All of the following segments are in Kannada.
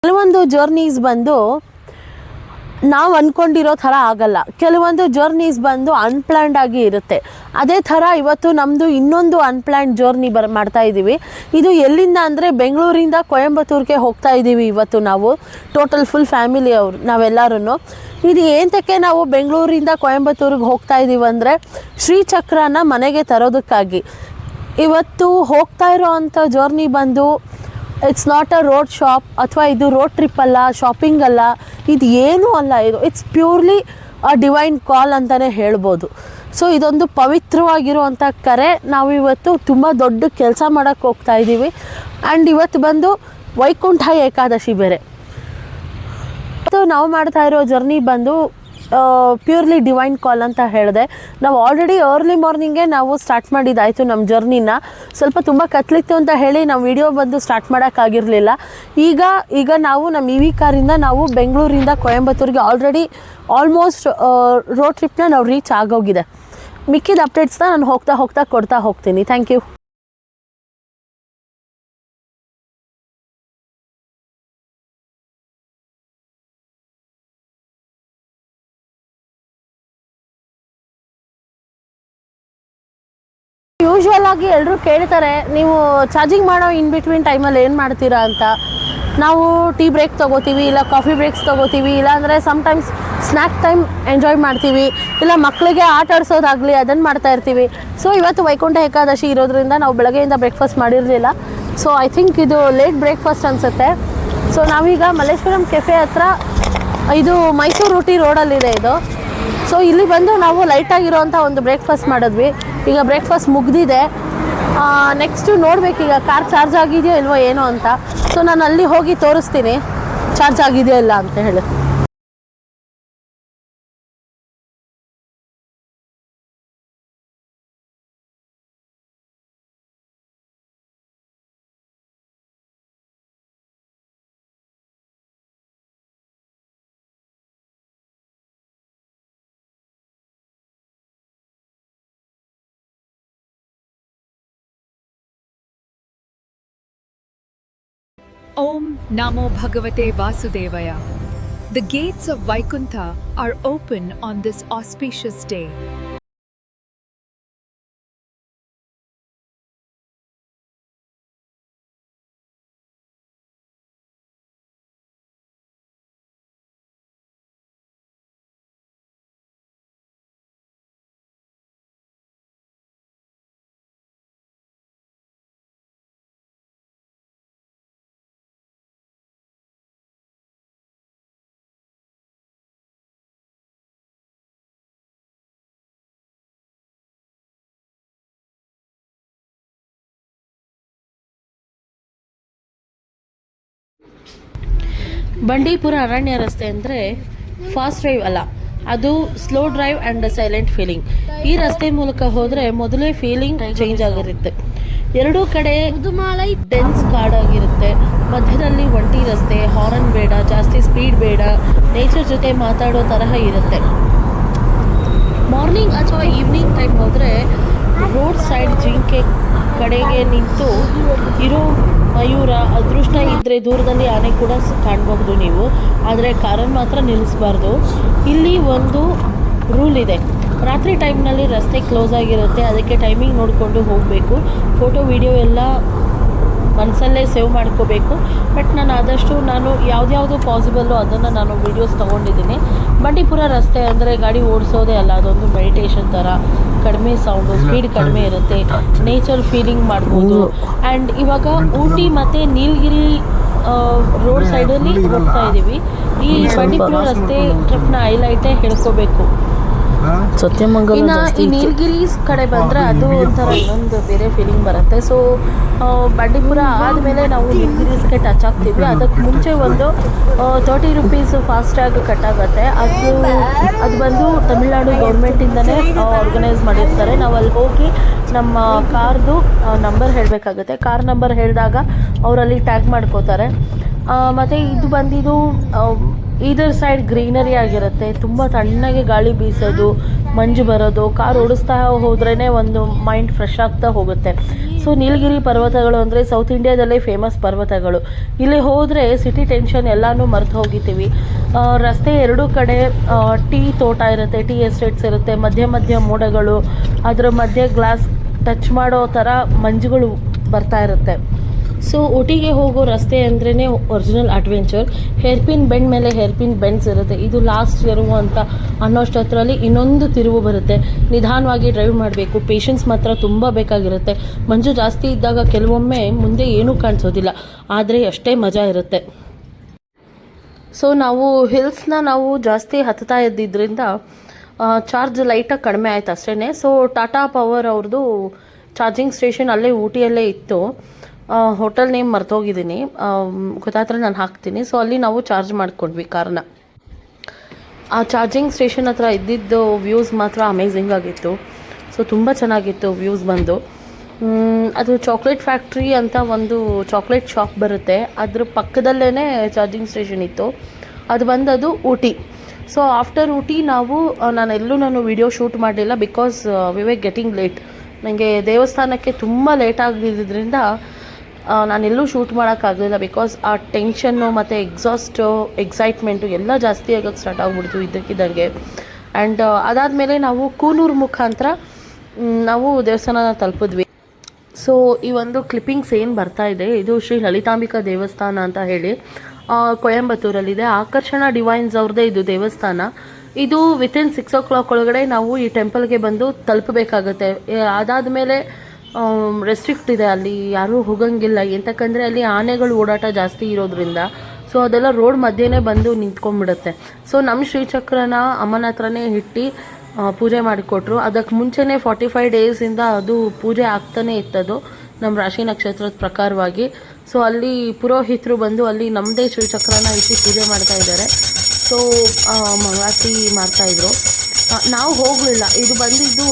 ಕೆಲವೊಂದು ಜರ್ನೀಸ್ ಬಂದು ನಾವು ಅಂದ್ಕೊಂಡಿರೋ ಥರ ಆಗಲ್ಲ, ಕೆಲವೊಂದು ಜರ್ನೀಸ್ ಬಂದು ಅನ್ಪ್ಲ್ಯಾನ್ಡ್ ಆಗಿ ಇರುತ್ತೆ. ಅದೇ ಥರ ಇವತ್ತು ನಮ್ಮದು ಇನ್ನೊಂದು ಅನ್ಪ್ಲ್ಯಾನ್ಡ್ ಜರ್ನಿ ಮಾಡ್ತಾ ಇದ್ದೀವಿ. ಇದು ಎಲ್ಲಿಂದ ಅಂದರೆ ಬೆಂಗಳೂರಿಂದ ಕೊಯಂಬತ್ತೂರಿಗೆ ಹೋಗ್ತಾ ಇದ್ದೀವಿ ಇವತ್ತು ನಾವು, ಟೋಟಲ್ ಫುಲ್ ಫ್ಯಾಮಿಲಿ ಅವರು ನಾವೆಲ್ಲರೂ. ಇದು ಏನಕ್ಕೆ ನಾವು ಬೆಂಗಳೂರಿಂದ ಕೊಯಂಬತ್ತೂರಿಗೆ ಹೋಗ್ತಾ ಇದ್ದೀವಿ ಅಂದರೆ ಶ್ರೀಚಕ್ರನ ಮನೆಗೆ ತರೋದಕ್ಕಾಗಿ. ಇವತ್ತು ಹೋಗ್ತಾ ಇರೋ ಅಂಥ ಜರ್ನಿ ಬಂದು it's not a road shop ಅಥವಾ ಇದು ರೋಡ್ ಟ್ರಿಪ್ ಅಲ್ಲ, ಶಾಪಿಂಗ್ ಅಲ್ಲ, ಇದು ಏನೂ ಅಲ್ಲ. ಇಟ್ಸ್ ಪ್ಯೂರ್ಲಿ ಅ ಡಿವೈನ್ ಕಾಲ್ ಅಂತಲೇ ಹೇಳ್ಬೋದು. ಸೊ ಇದೊಂದು ಪವಿತ್ರವಾಗಿರುವಂಥ ಕರೆ. ನಾವು ಇವತ್ತು ತುಂಬ ದೊಡ್ಡ ಕೆಲಸ ಮಾಡೋಕ್ಕೆ ಹೋಗ್ತಾ ಇದ್ದೀವಿ. ಆ್ಯಂಡ್ ಇವತ್ತು ಬಂದು ವೈಕುಂಠ ಏಕಾದಶಿ ಬೇರೆ. ಸೊ ನಾವು ಮಾಡ್ತಾ ಇರೋ ಜರ್ನಿ ಬಂದು ಪ್ಯೂರ್ಲಿ ಡಿವೈನ್ ಕಾಲ್ ಅಂತ ಹೇಳಿದೆ. ನಾವು ಆಲ್ರೆಡಿ ಅರ್ಲಿ ಮಾರ್ನಿಂಗೇ ನಾವು ಸ್ಟಾರ್ಟ್ ಮಾಡಿದ್ದಾಯಿತು ನಮ್ಮ ಜರ್ನಿನ. ಸ್ವಲ್ಪ ತುಂಬ ಕತ್ಲಿತ್ತು ಅಂತ ಹೇಳಿ ನಾವು ವಿಡಿಯೋ ಬಂದು ಸ್ಟಾರ್ಟ್ ಮಾಡೋಕ್ಕಾಗಿರಲಿಲ್ಲ. ಈಗ ನಾವು ನಮ್ಮ ಇ ವಿ ಕಾರಿಂದ ನಾವು ಬೆಂಗಳೂರಿಂದ ಕೊಯಂಬತ್ತೂರಿಗೆ ಆಲ್ಮೋಸ್ಟ್ ರೋಡ್ ಟ್ರಿಪ್ನ ನಾವು ರೀಚ್ ಆಗೋಗಿದೆ. ಮಿಕ್ಕಿದ ಅಪ್ಡೇಟ್ಸ್ನ ನಾನು ಹೋಗ್ತಾ ಕೊಡ್ತಾ ಹೋಗ್ತೀನಿ. Thank you. ಯೂಶ್ವಲ್ ಆಗಿ ಎಲ್ಲರೂ ಕೇಳ್ತಾರೆ, ನೀವು ಚಾರ್ಜಿಂಗ್ ಮಾಡೋ ಇನ್ ಬಿಟ್ವೀನ್ ಟೈಮಲ್ಲಿ ಏನು ಮಾಡ್ತೀರಾ ಅಂತ. ನಾವು ಟೀ ಬ್ರೇಕ್ ತೊಗೋತೀವಿ, ಇಲ್ಲ ಕಾಫಿ ಬ್ರೇಕ್ಸ್ ತೊಗೋತೀವಿ, ಇಲ್ಲಾಂದರೆ ಸಮ್ಟೈಮ್ಸ್ ಸ್ನ್ಯಾಕ್ ಟೈಮ್ ಎಂಜಾಯ್ ಮಾಡ್ತೀವಿ, ಇಲ್ಲ ಮಕ್ಕಳಿಗೆ ಆಟ ಆಡಿಸೋದಾಗಲಿ ಅದನ್ನು ಮಾಡ್ತಾ ಇರ್ತೀವಿ. ಸೊ ಇವತ್ತು ವೈಕುಂಠ ಏಕಾದಶಿ ಇರೋದ್ರಿಂದ ನಾವು ಬೆಳಗ್ಗೆಯಿಂದ ಬ್ರೇಕ್ಫಾಸ್ಟ್ ಮಾಡಿರಲಿಲ್ಲ. ಸೊ ಐ ಥಿಂಕ್ ಇದು ಲೇಟ್ ಬ್ರೇಕ್ಫಾಸ್ಟ್ ಅನಿಸುತ್ತೆ. ಸೊ ನಾವೀಗ ಮಲ್ಲೇಶ್ವರಂ ಕೆಫೆ ಹತ್ರ, ಇದು ಮೈಸೂರು ಊಟಿ ರೋಡಲ್ಲಿದೆ ಇದು. ಸೊ ಇಲ್ಲಿ ಬಂದು ನಾವು ಲೈಟಾಗಿರೋವಂಥ ಒಂದು ಬ್ರೇಕ್ಫಾಸ್ಟ್ ಮಾಡಿದ್ವಿ. ಈಗ ಬ್ರೇಕ್ಫಾಸ್ಟ್ ಮುಗಿದಿದೆ. ನೆಕ್ಸ್ಟು ನೋಡಬೇಕೀಗ ಕಾರ್ ಚಾರ್ಜ್ ಆಗಿದೆಯೋ ಇಲ್ವೋ ಏನೋ ಅಂತ. ಸೊ ನಾನು ಅಲ್ಲಿ ಹೋಗಿ ತೋರಿಸ್ತೀನಿ ಚಾರ್ಜ್ ಆಗಿದೆಯೋ ಇಲ್ಲ ಅಂತ ಹೇಳಿ. Om Namo Bhagavate Vasudevaya. The gates of Vaikuntha are open on this auspicious day. Bandipur ಅರಣ್ಯ ರಸ್ತೆ ಅಂದರೆ ಫಾಸ್ಟ್ ಡ್ರೈವ್ ಅಲ್ಲ, ಅದು slow drive and silent feeling. ಈ ರಸ್ತೆ ಮೂಲಕ ಹೋದರೆ ಮೊದಲೇ ಫೀಲಿಂಗ್ ಚೇಂಜ್ ಆಗಿರುತ್ತೆ. ಎರಡೂ ಕಡೆ ಡೆನ್ಸ್ ಕಾಡಾಗಿರುತ್ತೆ. ಮಧ್ಯದಲ್ಲಿ ಒಂಟಿ ರಸ್ತೆ, ಹಾರನ್ ಬೇಡ, ಜಾಸ್ತಿ ಸ್ಪೀಡ್ ಬೇಡ, ನೇಚರ್ ಜೊತೆ ಮಾತಾಡೋ ತರಹ ಇರುತ್ತೆ. ಮಾರ್ನಿಂಗ್ ಅಥವಾ ಈವ್ನಿಂಗ್ ಟೈಮ್ ಹೋದರೆ ರೋಡ್ ಸೈಡ್ ಜಿಂಕೆ ಕಡೆಗೆ ನಿಂತು ಇರೋ ಮಯೂರ, ಅದೃಷ್ಟ ಇದ್ದರೆ ದೂರದಲ್ಲಿ ಆನೆ ಕೂಡ ಕಾಣಬಹುದು ನೀವು. ಆದರೆ ಕಾರನ್ನು ಮಾತ್ರ ನಿಲ್ಲಿಸಬಾರ್ದು. ಇಲ್ಲಿ ಒಂದು ರೂಲ್ ಇದೆ, ರಾತ್ರಿ ಟೈಮ್ನಲ್ಲಿ ರಸ್ತೆ ಕ್ಲೋಸ್ ಆಗಿರುತ್ತೆ, ಅದಕ್ಕೆ ಟೈಮಿಂಗ್ ನೋಡಿಕೊಂಡು ಹೋಗಬೇಕು. ಫೋಟೋ ವಿಡಿಯೋ ಎಲ್ಲ ಮನಸ್ಸಲ್ಲೇ ಸೇವ್ ಮಾಡ್ಕೋಬೇಕು. ಬಟ್ ನಾನು ಆದಷ್ಟು ಯಾವ್ದು ಪಾಸಿಬಲ್ಲು ಅದನ್ನು ನಾನು ವೀಡಿಯೋಸ್ ತೊಗೊಂಡಿದ್ದೀನಿ. ಬಂಡೀಪುರ ರಸ್ತೆ ಅಂದರೆ ಗಾಡಿ ಓಡಿಸೋದೇ ಅಲ್ಲ, ಅದೊಂದು ಮೆಡಿಟೇಷನ್ ಥರ. ಕಡಿಮೆ ಸೌಂಡು, ಸ್ಪೀಡ್ ಕಡಿಮೆ ಇರುತ್ತೆ, ನೇಚರ್ ಫೀಲಿಂಗ್ ಮಾಡ್ಬೋದು. ಆ್ಯಂಡ್ ಇವಾಗ ಊಟಿ ಮತ್ತು ನೀಲಗಿರಿ ರೋಡ್ ಸೈಡಲ್ಲಿ ಹೋಗ್ತಾ ಇದ್ದೀವಿ. ಈ ಬಂಡೀಪುರ ರಸ್ತೆ ಟ್ರಿಪ್ನ ಹೈಲೈಟೇ ಹೇಳ್ಕೋಬೇಕು. ಇನ್ನು ಈ ನೀಲಗಿರೀಸ್ ಕಡೆ ಬಂದರೆ ಅದು ಒಂಥರ ಇನ್ನೊಂದು ಬೇರೆ ಫೀಲಿಂಗ್ ಬರುತ್ತೆ. ಸೊ ಬಂಡೀಪುರ ಆದಮೇಲೆ ನಾವು ನೀಲಗಿರೀಸ್ಗೆ ಟಚ್ ಆಗ್ತೀವಿ. ಅದಕ್ಕೆ ಮುಂಚೆ ಒಂದು 30 ರೂಪೀಸ್ ಫಾಸ್ಟ್ಯಾಗ್ ಕಟ್ಟಾಗುತ್ತೆ. ಅದು ಬಂದು ತಮಿಳ್ನಾಡು ಗೌರ್ಮೆಂಟಿಂದನೇ ಆರ್ಗನೈಸ್ ಮಾಡಿರ್ತಾರೆ. ನಾವು ಅಲ್ಲಿ ಹೋಗಿ ನಮ್ಮ ಕಾರ್ದು ನಂಬರ್ ಹೇಳಬೇಕಾಗುತ್ತೆ. ಕಾರ್ ನಂಬರ್ ಹೇಳಿದಾಗ ಅವರಲ್ಲಿ ಟ್ಯಾಗ್ ಮಾಡ್ಕೋತಾರೆ. ಮತ್ತು ಇದು ಬಂದಿದ್ದು ಇದರ್ ಸೈಡ್ ಗ್ರೀನರಿ ಆಗಿರುತ್ತೆ, ತುಂಬ ತಣ್ಣಗೆ ಗಾಳಿ ಬೀಸೋದು, ಮಂಜು ಬರೋದು. ಕಾರ್ ಓಡಿಸ್ತಾ ಹೋದ್ರೇ ಒಂದು ಮೈಂಡ್ ಫ್ರೆಶ್ ಆಗ್ತಾ ಹೋಗುತ್ತೆ. ಸೊ ಸೊ ನೀಲಗಿರಿ ಪರ್ವತಗಳು ಅಂದರೆ ಸೌತ್ ಇಂಡಿಯಾದಲ್ಲೇ ಫೇಮಸ್ ಪರ್ವತಗಳು. ಇಲ್ಲಿ ಹೋದರೆ ಸಿಟಿ ಟೆನ್ಷನ್ ಎಲ್ಲನೂ ಮರೆತು ಹೋಗಿದ್ದೀವಿ. ರಸ್ತೆ ಎರಡೂ ಕಡೆ ಟೀ ತೋಟ ಇರುತ್ತೆ, ಟೀ ಎಸ್ಟೇಟ್ಸ್ ಇರುತ್ತೆ, ಮಧ್ಯ ಮೋಡಗಳು, ಅದರ ಮಧ್ಯೆ ಗ್ಲಾಸ್ ಟಚ್ ಮಾಡೋ ಥರ ಮಂಜುಗಳು ಬರ್ತಾ ಇರುತ್ತೆ. ಸೊ ಊಟಿಗೆ ಹೋಗೋ ರಸ್ತೆ ಅಂದ್ರೇ ಒರಿಜಿನಲ್ ಅಡ್ವೆಂಚರ್. ಹೇರ್ಪಿನ್ ಬೆಂಡ್ ಮೇಲೆ ಹೇರ್ಪಿನ್ ಬೆಂಡ್ಸ್ ಇರುತ್ತೆ. ಇದು ಲಾಸ್ಟ್ ತಿರುವು ಅಂತ ಅನ್ನೋಷ್ಟರಲ್ಲಿ ಇನ್ನೊಂದು ತಿರುವು ಬರುತ್ತೆ. ನಿಧಾನವಾಗಿ ಡ್ರೈವ್ ಮಾಡಬೇಕು, ಪೇಷನ್ಸ್ ಮಾತ್ರ ತುಂಬ ಬೇಕಾಗಿರುತ್ತೆ. ಮಂಜು ಜಾಸ್ತಿ ಇದ್ದಾಗ ಕೆಲವೊಮ್ಮೆ ಮುಂದೆ ಏನೂ ಕಾಣಿಸೋದಿಲ್ಲ, ಆದರೆ ಅಷ್ಟೇ ಮಜಾ ಇರುತ್ತೆ. ಸೊ ನಾವು ಹಿಲ್ಸ್ನ ಜಾಸ್ತಿ ಹತ್ತಾ ಇದ್ದಿದ್ದರಿಂದ ಚಾರ್ಜ್ ಲೈಟಾಗಿ ಕಡಿಮೆ ಆಯ್ತು ಅಷ್ಟೇ. ಸೊ ಟಾಟಾ ಪವರ್ ಅವ್ರದ್ದು ಚಾರ್ಜಿಂಗ್ ಸ್ಟೇಷನ್ ಅಲ್ಲೇ ಊಟಿಯಲ್ಲೇ ಇತ್ತು. ಹೋಟೆಲ್ ನೇಮ್ ಮರ್ತೋಗಿದ್ದೀನಿ, ಗೊತ್ತಾದ್ರೆ ನಾನು ಹಾಕ್ತೀನಿ. ಸೊ ಅಲ್ಲಿ ನಾವು ಚಾರ್ಜ್ ಮಾಡ್ಕೊಂಡ್ವಿ ಕಾರ್ನ. ಆ ಚಾರ್ಜಿಂಗ್ ಸ್ಟೇಷನ್ ಹತ್ರ ಇದ್ದಿದ್ದು ವ್ಯೂಸ್ ಮಾತ್ರ ಅಮೇಝಿಂಗ್ ಆಗಿತ್ತು. ಸೊ ತುಂಬ ಚೆನ್ನಾಗಿತ್ತು ವ್ಯೂಸ್ ಬಂದು. ಅದು ಚಾಕ್ಲೇಟ್ ಫ್ಯಾಕ್ಟ್ರಿ ಅಂತ ಒಂದು ಚಾಕ್ಲೇಟ್ ಶಾಪ್ ಬರುತ್ತೆ, ಅದ್ರ ಪಕ್ಕದಲ್ಲೇ ಚಾರ್ಜಿಂಗ್ ಸ್ಟೇಷನ್ ಇತ್ತು. ಅದು ಬಂದದು ಊಟಿ. ಸೊ ಆಫ್ಟರ್ ಊಟಿ ನಾನು ವಿಡಿಯೋ ಶೂಟ್ ಮಾಡಲಿಲ್ಲ, because we way getting late. ನನಗೆ ದೇವಸ್ಥಾನಕ್ಕೆ ತುಂಬ ಲೇಟ್ ಆಗಿದ್ದರಿಂದ ನಾನೆಲ್ಲೂ ಶೂಟ್ ಮಾಡೋಕ್ಕಾಗಲಿಲ್ಲ. ಬಿಕಾಸ್ ಆ ಟೆನ್ಷನ್ನು ಮತ್ತು ಎಕ್ಸೈಟ್ಮೆಂಟು ಎಲ್ಲ ಜಾಸ್ತಿ ಆಗೋಕ್ಕೆ ಸ್ಟಾರ್ಟ್ ಆಗಿಬಿಡ್ತು ಇದ್ದಕ್ಕಿದ್ದಂಗೆ. ಆ್ಯಂಡ್ ಅದಾದಮೇಲೆ ನಾವು ಕೂನೂರು ಮುಖಾಂತರ ನಾವು ದೇವಸ್ಥಾನ ತಲುಪಿದ್ವಿ. ಸೊ ಈ ಒಂದು ಕ್ಲಿಪ್ಪಿಂಗ್ಸ್ ಏನು ಬರ್ತಾ ಇದೆ, ಇದು ಶ್ರೀ ಲಲಿತಾಂಬಿಕಾ ದೇವಸ್ಥಾನ ಅಂತ ಹೇಳಿ ಕೊಯಂಬತ್ತೂರಲ್ಲಿದೆ. ಆಕರ್ಷಣಾ ಡಿವೈನ್ಸ್ ಅವ್ರದ್ದೇ ಇದು ದೇವಸ್ಥಾನ. ಇದು ವಿತಿನ್ 6 o'clock ಒಳಗಡೆ ನಾವು ಈ ಟೆಂಪಲ್ಗೆ ಬಂದು ತಲುಪಬೇಕಾಗುತ್ತೆ. ಅದಾದಮೇಲೆ ರೆಸ್ಟ್ರಿಕ್ಟ್ ಇದೆ, ಅಲ್ಲಿ ಯಾರೂ ಹೋಗಂಗಿಲ್ಲ. ಎಂತಕ್ಕಂದರೆ ಅಲ್ಲಿ ಆನೆಗಳು ಓಡಾಟ ಜಾಸ್ತಿ ಇರೋದ್ರಿಂದ ಸೊ ಅದೆಲ್ಲ ರೋಡ್ ಮಧ್ಯೆನೇ ಬಂದು ನಿಂತ್ಕೊಂಡ್ಬಿಡುತ್ತೆ. ಸೊ ನಮ್ಮ ಶ್ರೀಚಕ್ರನ ಅಮ್ಮನ ಹತ್ರನೇ ಇಟ್ಟು ಪೂಜೆ ಮಾಡಿಕೊಟ್ರು. ಅದಕ್ಕೆ ಮುಂಚೆನೇ 45 ಡೇಸಿಂದ ಅದು ಪೂಜೆ ಆಗ್ತಾನೆ ಇತ್ತದು ನಮ್ಮ ರಾಶಿ ನಕ್ಷತ್ರದ ಪ್ರಕಾರವಾಗಿ. ಸೊ ಅಲ್ಲಿ ಪುರೋಹಿತರು ಬಂದು ಅಲ್ಲಿ ನಮ್ಮದೇ ಶ್ರೀಚಕ್ರನ ಇಟ್ಟು ಪೂಜೆ ಮಾಡ್ತಾ ಇದ್ದಾರೆ. ಸೊ ಮಂಗಳಾರತಿ ಮಾಡ್ತಾಯಿದ್ರು. ನಾವು ಹೋಗಲಿಲ್ಲ. ಇದು ಬಂದಿದ್ದು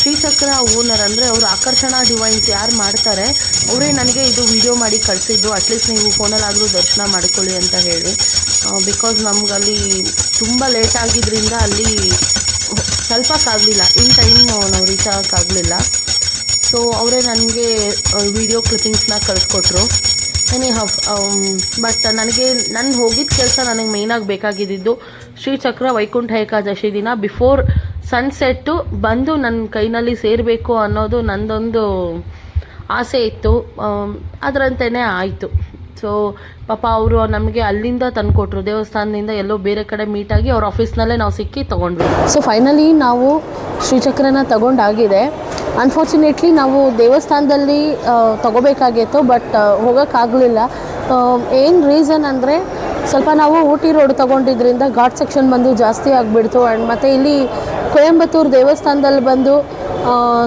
ಶ್ರೀಚಕ್ರ ಓನರ್, ಅಂದರೆ ಅವರು ಆಕರ್ಷಣಾ ಡಿವೈನ್ಸ್ ಯಾರು ಮಾಡ್ತಾರೆ ಅವರೇ ನನಗೆ ಇದು ವಿಡಿಯೋ ಮಾಡಿ ಕಳಿಸಿದ್ದು. ಅಟ್ಲೀಸ್ಟ್ ನೀವು ಫೋನಲ್ಲಾದರೂ ದರ್ಶನ ಮಾಡ್ಕೊಳ್ಳಿ ಅಂತ ಹೇಳಿ. ಬಿಕಾಸ್ ನಮಗಲ್ಲಿ ತುಂಬ ಲೇಟ್ ಆಗಿದ್ದರಿಂದ ಅಲ್ಲಿ ತಲುಪಕ್ಕಾಗಲಿಲ್ಲ, ಇನ್ ಟೈಮ್ ನಾವು ರೀಚ್ ಆಗೋಕ್ಕಾಗಲಿಲ್ಲ. ಸೊ ಅವರೇ ನನಗೆ ವಿಡಿಯೋ ಕ್ಲಿಪ್ಪಿಂಗ್ಸ್ನ ಕಳಿಸ್ಕೊಟ್ರು. ಬಟ್ ನಾನು ಹೋಗಿದ್ದ ಕೆಲಸ ನನಗೆ ಮೇಯ್ನಾಗಿ ಬೇಕಾಗಿದ್ದು ಶ್ರೀಚಕ್ರ ವೈಕುಂಠ ಏಕಾದಶಿ ದಿನ ಬಿಫೋರ್ ಸನ್ಸೆಟ್ಟು ಬಂದು ನನ್ನ ಕೈನಲ್ಲಿ ಸೇರಬೇಕು ಅನ್ನೋದು ನನ್ನದೊಂದು ಆಸೆ ಇತ್ತು. ಅದರಂತೆಯೇ ಆಯಿತು. ಸೊ ಪಾಪ ಅವರು ನಮಗೆ ಅಲ್ಲಿಂದ ತಂದುಕೊಟ್ರು, ದೇವಸ್ಥಾನದಿಂದ ಎಲ್ಲೋ ಬೇರೆ ಕಡೆ ಮೀಟಾಗಿ ಅವ್ರ ಆಫೀಸ್ನಲ್ಲೇ ನಾವು ಸಿಕ್ಕಿ ತೊಗೊಂಡ್ವಿ. ಸೊ ಫೈನಲಿ ನಾವು ಶ್ರೀಚಕ್ರನ ತಗೊಂಡಾಗಿದೆ. ಅನ್ಫಾರ್ಚುನೇಟ್ಲಿ ನಾವು ದೇವಸ್ಥಾನದಲ್ಲಿ ತಗೋಬೇಕಾಗಿತ್ತು, ಬಟ್ ಹೋಗೋಕ್ಕಾಗಲಿಲ್ಲ. ಏನು ರೀಸನ್ ಅಂದರೆ ಸ್ವಲ್ಪ ನಾವು ಊಟಿ ರೋಡ್ ತೊಗೊಂಡಿದ್ದರಿಂದ ಘಾಟ್ ಸೆಕ್ಷನ್ ಬಂದು ಜಾಸ್ತಿ ಆಗಿಬಿಡ್ತು. ಆ್ಯಂಡ್ ಮತ್ತು ಇಲ್ಲಿ ಕೊಯಂಬತ್ತೂರು ದೇವಸ್ಥಾನದಲ್ಲಿ ಬಂದು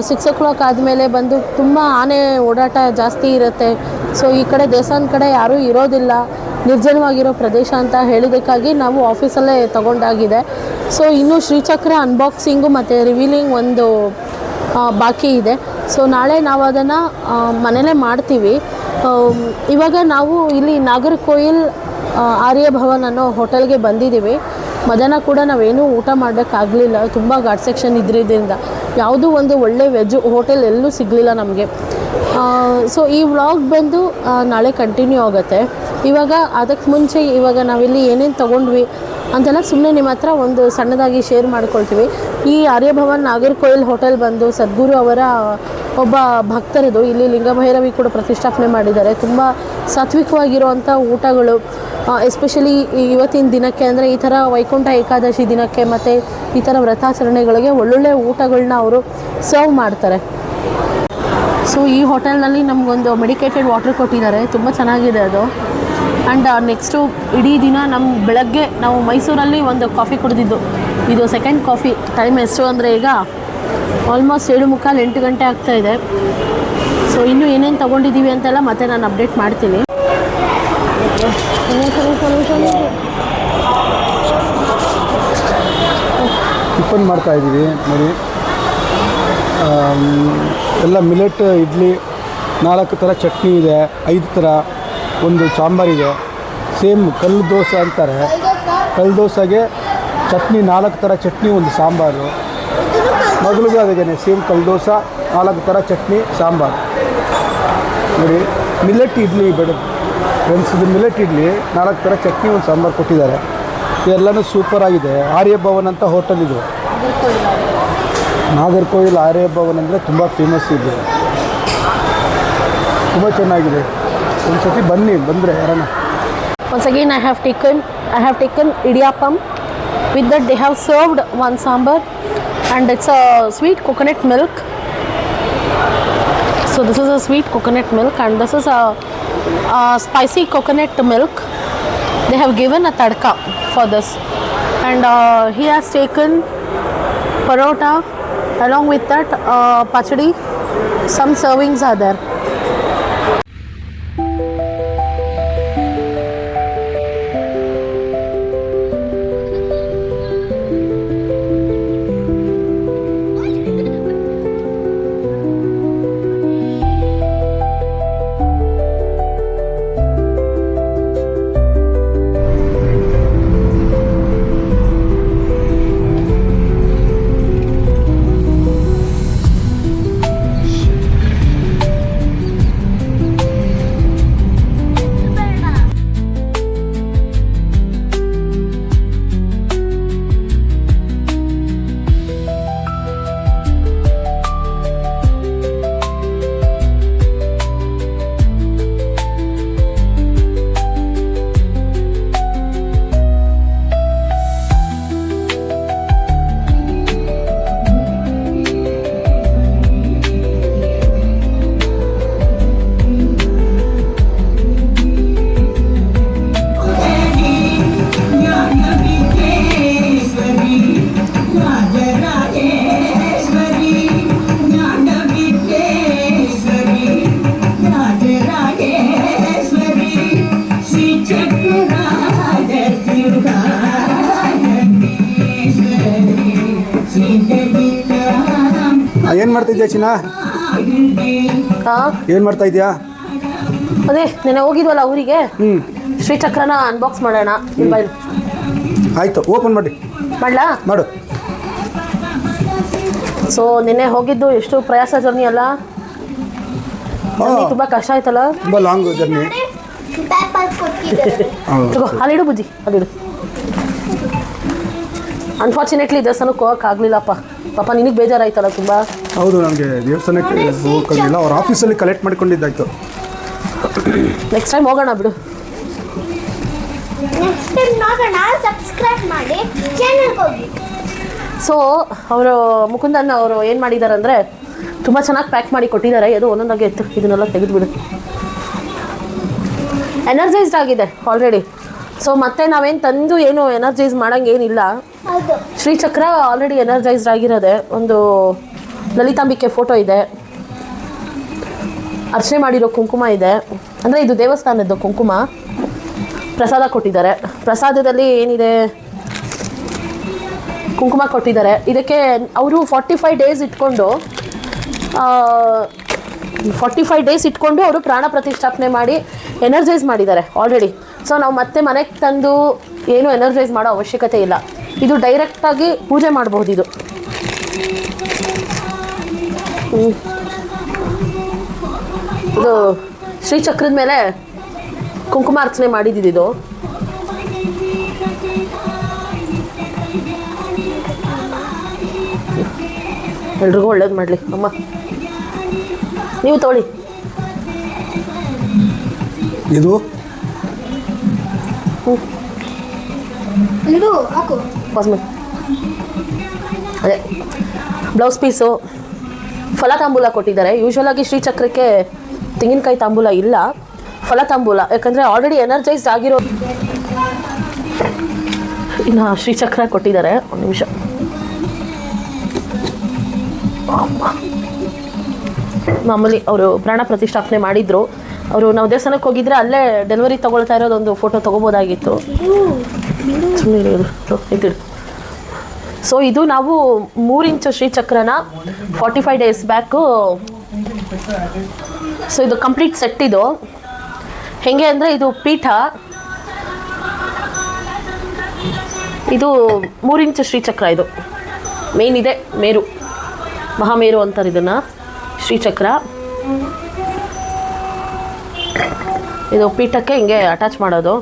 6 o'clock ಆದಮೇಲೆ ಬಂದು ತುಂಬ ಆನೆ ಓಡಾಟ ಜಾಸ್ತಿ ಇರುತ್ತೆ. ಸೊ ಈ ಕಡೆ ದೇವಸ್ಥಾನ ಕಡೆ ಯಾರೂ ಇರೋದಿಲ್ಲ, ನಿರ್ಜನವಾಗಿರೋ ಪ್ರದೇಶ ಅಂತ ಹೇಳಿದ್ದಕ್ಕಾಗಿ ನಾವು ಆಫೀಸಲ್ಲೇ ತಗೊಂಡಾಗಿದೆ. ಸೊ ಇನ್ನು ಶ್ರೀಚಕ್ರ ಅನ್ಬಾಕ್ಸಿಂಗು ಮತ್ತು ರಿವೀಲಿಂಗ್ ಒಂದು ಬಾಕಿ ಇದೆ. ಸೊ ನಾಳೆ ನಾವು ಅದನ್ನು ಮನೇಲೇ ಮಾಡ್ತೀವಿ. ಇವಾಗ ನಾವು ಇಲ್ಲಿ ನಾಗರಕೋಯಿಲ್ ಆರ್ಯಭವನ್ ಅನ್ನೋ ಹೋಟೆಲ್ಗೆ ಬಂದಿದ್ದೀವಿ. ಮಧ್ಯಾಹ್ನ ಕೂಡ ನಾವೇನೂ ಊಟ ಮಾಡೋಕ್ಕಾಗಲಿಲ್ಲ, ತುಂಬ ಘಾಟ್ ಸೆಕ್ಷನ್ ಇದ್ರಿಂದ ಯಾವುದೂ ಒಂದು ಒಳ್ಳೆ ವೆಜ್ ಹೋಟೆಲ್ ಎಲ್ಲೂ ಸಿಗಲಿಲ್ಲ ನಮಗೆ. ಸೊ ಈ ವ್ಲಾಗ್ ಬಂದು ನಾಳೆ ಕಂಟಿನ್ಯೂ ಆಗುತ್ತೆ. ಇವಾಗ ಅದಕ್ಕೆ ಮುಂಚೆ ಇವಾಗ ನಾವಿಲ್ಲಿ ಏನೇನು ತೊಗೊಂಡ್ವಿ ಅಂತೆಲ್ಲ ಸುಮ್ಮನೆ ನಿಮ್ಮ ಹತ್ರ ಒಂದು ಸಣ್ಣದಾಗಿ ಶೇರ್ ಮಾಡ್ಕೊಳ್ತೀವಿ. ಈ ಆರ್ಯಭವನ್ ನಾಗರಕೋಯಿಲ್ ಹೋಟೆಲ್ ಬಂದು ಸದ್ಗುರು ಅವರ ಒಬ್ಬ ಭಕ್ತರದು. ಇಲ್ಲಿ ಲಿಂಗಭೈರವಿ ಕೂಡ ಪ್ರತಿಷ್ಠಾಪನೆ ಮಾಡಿದ್ದಾರೆ. ತುಂಬ ಸಾತ್ವಿಕವಾಗಿರುವಂಥ ಊಟಗಳು, ಎಸ್ಪೆಷಲಿ ಇವತ್ತಿನ ದಿನಕ್ಕೆ ಅಂದರೆ ಈ ಥರ ವೈಕುಂಠ ಏಕಾದಶಿ ದಿನಕ್ಕೆ ಮತ್ತು ಈ ಥರ ವ್ರತಾಚರಣೆಗಳಿಗೆ ಒಳ್ಳೊಳ್ಳೆ ಊಟಗಳನ್ನ ಅವರು ಸರ್ವ್ ಮಾಡ್ತಾರೆ. ಸೊ ಈ ಹೋಟೆಲ್ನಲ್ಲಿ ನಮಗೊಂದು ಮೆಡಿಕೇಟೆಡ್ ವಾಟರ್ ಕೊಟ್ಟಿದ್ದಾರೆ, ತುಂಬ ಚೆನ್ನಾಗಿದೆ ಅದು. ಆ್ಯಂಡ್ ನೆಕ್ಸ್ಟು ಇಡೀ ದಿನ ಬೆಳಗ್ಗೆ ನಾವು ಮೈಸೂರಲ್ಲಿ ಒಂದು ಕಾಫಿ ಕುಡಿದಿದ್ದು, ಇದು ಸೆಕೆಂಡ್ ಕಾಫಿ. ಟೈಮ್ ಎಷ್ಟು ಅಂದರೆ ಈಗ ಆಲ್ಮೋಸ್ಟ್ 7:45 8 ಗಂಟೆ ಆಗ್ತಾಯಿದೆ. ಸೊ ಇನ್ನೂ ಏನೇನು ತೊಗೊಂಡಿದ್ದೀವಿ ಅಂತೆಲ್ಲ ಮತ್ತೆ ನಾನು ಅಪ್ಡೇಟ್ ಮಾಡ್ತೀನಿ. ಟಿಫನ್ ಮಾಡ್ತಾಯಿದ್ದೀವಿ ನೋಡಿ. ಎಲ್ಲ ಮಿಲೆಟ್ ಇಡ್ಲಿ, 4 ಥರ ಚಟ್ನಿ ಇದೆ, 5 ಥರ, ಒಂದು ಸಾಂಬಾರಿದೆ. ಸೇಮ್ ಕಲ್ಲು ದೋಸೆ ಅಂತಾರೆ, ಕಲ್ಲು ದೋಸೆಗೆ ಚಟ್ನಿ, 4 ಥರ ಚಟ್ನಿ, ಒಂದು ಸಾಂಬಾರು. ಮಗಳಿಗೂ ಅದೇನೆ ಸೇಮ್ ಕಲ್ಲು ದೋಸೆ 4 ಥರ ಚಟ್ನಿ ಸಾಂಬಾರು. ನೋಡಿ ಮಿಲೆಟ್ ಇಡ್ಲಿ ಬೇಡ ಫ್ರೆಂಡ್ಸ್, ಇದು ಮಿಲೆಟ್ ಇಡ್ಲಿ 4 ಥರ ಚಟ್ನಿ ಒಂದು ಸಾಂಬಾರು ಕೊಟ್ಟಿದ್ದಾರೆ. ಇದೆಲ್ಲನೂ ಸೂಪರಾಗಿದೆ. ಆರ್ಯ ಭವನ್ ಅಂತ ಹೋಟೆಲ್ ಇದು. ನಾಗರ್ಕೋವಿಲ್ ಆರ್ಯ ಭವನ್ ಅಂದರೆ ತುಂಬ ಫೇಮಸ್ ಇದೆ, ತುಂಬ ಚೆನ್ನಾಗಿದೆ. ಒಂದು ಸತಿ ಬನ್ನಿ, ಬಂದರೆ ಯಾರನ್ನ. Once again I have taken idiyappam. With that they have served one sambar and it's a sweet coconut milk. So this is a sweet coconut milk and this is a spicy coconut milk. They have given a tadka for this and he has taken parota along with that pachadi. Some servings are there. ಏನು ಮಾಡ್ತಾ ಇದೆಯಾ ಚಿನ್ನ? ಏನು ಮಾಡ್ತಾ ಇದೆಯಾ? ಅದೇ ನೆನೆ ಹೋಗಿದ್ವಲ್ಲ ಊರಿಗೆ, ಶ್ರೀಚಕ್ರನ ಅನ್ಬಾಕ್ಸ್ ಮಾಡೋಣ. ಆಯಿತು, ಓಪನ್ ಮಾಡಿ. ಮಾಡಲಾ? ಮಾಡು. ಸೊ ನಿನ್ನೆ ಹೋಗಿದ್ದು ಎಷ್ಟು ಪ್ರಯಾಸ ಜರ್ನಿ ಅಲ್ಲ, ತುಂಬ ಕಷ್ಟ ಆಯ್ತಲ್ಲ, ತುಂಬ ಲಾಂಗ್ ಜರ್ನಿ. ಅಲ್ಲಿಡು ಬುಜ್ಜಿ, ಅಲ್ಲಿಡು. ಅನ್ಫಾರ್ಚುನೇಟ್ಲಿ ದೇವಸ್ಥಾನಕ್ಕೆ ಹೋಗೋಕ್ಕಾಗಲಿಲ್ಲಪ್ಪ. ಪಾಪ ನಿನಗೆ ಬೇಜಾರಾಯ್ತಲ್ಲ ತುಂಬ. ಹೌದು, ನನಗೆ ದೇವಸ್ಥಾನಕ್ಕೆ ಹೋಗೋಕ್ಕಾಗಲಿಲ್ಲ. ಅವ್ರ ಆಫೀಸಲ್ಲಿ ಕಲೆಕ್ಟ್ ಮಾಡಿಕೊಂಡಿದ್ದಾಯ್ತು. ನೆಕ್ಸ್ಟ್ ಟೈಮ್ ಹೋಗೋಣ ಬಿಡು. ಸೊ ಅವರು ಮುಕುಂದನ್ ಅವರು ಏನು ಮಾಡಿದ್ದಾರೆ ಅಂದರೆ ತುಂಬ ಚೆನ್ನಾಗಿ ಪ್ಯಾಕ್ ಮಾಡಿ ಕೊಟ್ಟಿದ್ದಾರೆ. ಅದು ಒಂದೊಂದಾಗಿ ಎತ್ತು, ಇದನ್ನೆಲ್ಲ ತೆಗೆದುಬಿಡು. ಎನರ್ಜೈಸ್ಡ್ ಆಗಿದೆ ಆಲ್ರೆಡಿ. ಸೊ ಮತ್ತೆ ನಾವೇನು ತಂದು ಏನು ಎನರ್ಜೈಸ್ ಮಾಡೋಂಗೇನಿಲ್ಲ. ಶ್ರೀಚಕ್ರ ಆಲ್ರೆಡಿ ಎನರ್ಜೈಸ್ಡ್ ಆಗಿರೋದೆ. ಒಂದು ಲಲಿತಾಂಬಿಕೆ ಫೋಟೋ ಇದೆ, ಅರ್ಚನೆ ಮಾಡಿರೋ ಕುಂಕುಮ ಇದೆ. ಅಂದರೆ ಇದು ದೇವಸ್ಥಾನದ್ದು ಕುಂಕುಮ. ಪ್ರಸಾದ ಕೊಟ್ಟಿದ್ದಾರೆ. ಪ್ರಸಾದದಲ್ಲಿ ಏನಿದೆ, ಕುಂಕುಮ ಕೊಟ್ಟಿದ್ದಾರೆ. ಇದಕ್ಕೆ ಅವರು 45 ಡೇಸ್ ಇಟ್ಕೊಂಡು 45 ಡೇಸ್ ಇಟ್ಕೊಂಡು ಅವರು ಪ್ರಾಣ ಪ್ರತಿಷ್ಠಾಪನೆ ಮಾಡಿ ಎನರ್ಜೈಸ್ ಮಾಡಿದ್ದಾರೆ ಆಲ್ರೆಡಿ. ಸೊ ನಾವು ಮತ್ತೆ ಮನೆಗೆ ತಂದು ಏನು ಎನರ್ಜೈಸ್ ಮಾಡೋ ಅವಶ್ಯಕತೆ ಇಲ್ಲ. ಇದು ಡೈರೆಕ್ಟಾಗಿ ಪೂಜೆ ಮಾಡಬಹುದು. ಇದು ಇದು ಶ್ರೀಚಕ್ರದ ಮೇಲೆ ಕುಂಕುಮಾರ್ಚನೆ ಮಾಡಿದ್ದು. ಎಲ್ರಿಗೂ ಒಳ್ಳೇದು ಮಾಡಲಿ ಅಮ್ಮ. ನೀವು ತೊಗೊಳ್ಳಿ. ಇದು ಅದೇ ಬ್ಲೌಸ್ ಪೀಸು, ಫಲ ತಾಂಬೂಲ ಕೊಟ್ಟಿದ್ದಾರೆ. ಯೂಶ್ವಲಾಗಿ ಶ್ರೀಚಕ್ರಕ್ಕೆ ತೆಂಗಿನಕಾಯಿ ತಾಂಬೂಲ ಇಲ್ಲ, ಫಲ ತಾಂಬೂಲ. ಯಾಕಂದರೆ ಆಲ್ರೆಡಿ ಎನರ್ಜೈಸ್ಡ್ ಆಗಿರೋ ಇನ್ನು ಶ್ರೀಚಕ್ರ ಕೊಟ್ಟಿದ್ದಾರೆ. ಒಂದು ನಿಮಿಷ. ಮಾಮೂಲಿ ಅವರು ಪ್ರಾಣ ಪ್ರತಿಷ್ಠಾಪನೆ ಮಾಡಿದ್ರು. ಅವರು ನಾವು ದೇವಸ್ಥಾನಕ್ಕೆ ಹೋಗಿದ್ರೆ ಅಲ್ಲೇ ಡೆಲಿವರಿ ತೊಗೊಳ್ತಾ ಇರೋದೊಂದು ಫೋಟೋ ತೊಗೋಬೋದಾಗಿತ್ತು. ಇದ್ದಿಡು. ಸೊ ಇದು ನಾವು 3 ಇಂಚು ಶ್ರೀಚಕ್ರನ 45 ಡೇಸ್ ಬ್ಯಾಕು. ಸೊ ಇದು ಕಂಪ್ಲೀಟ್ ಸೆಟ್. ಇದು ಹೇಗೆ ಅಂದರೆ ಇದು ಪೀಠ, ಇದು 3 ಇಂಚು ಶ್ರೀಚಕ್ರ. ಇದು ಮೇನ್ ಇದೆ ಮೇರು, ಮಹಾಮೇರು ಅಂತಾರೆ ಇದನ್ನು. ಶ್ರೀಚಕ್ರ. ಇದು ಪೀಠಕ್ಕೆ ಹಿಂಗೆ ಅಟ್ಯಾಚ್ ಮಾಡೋದು.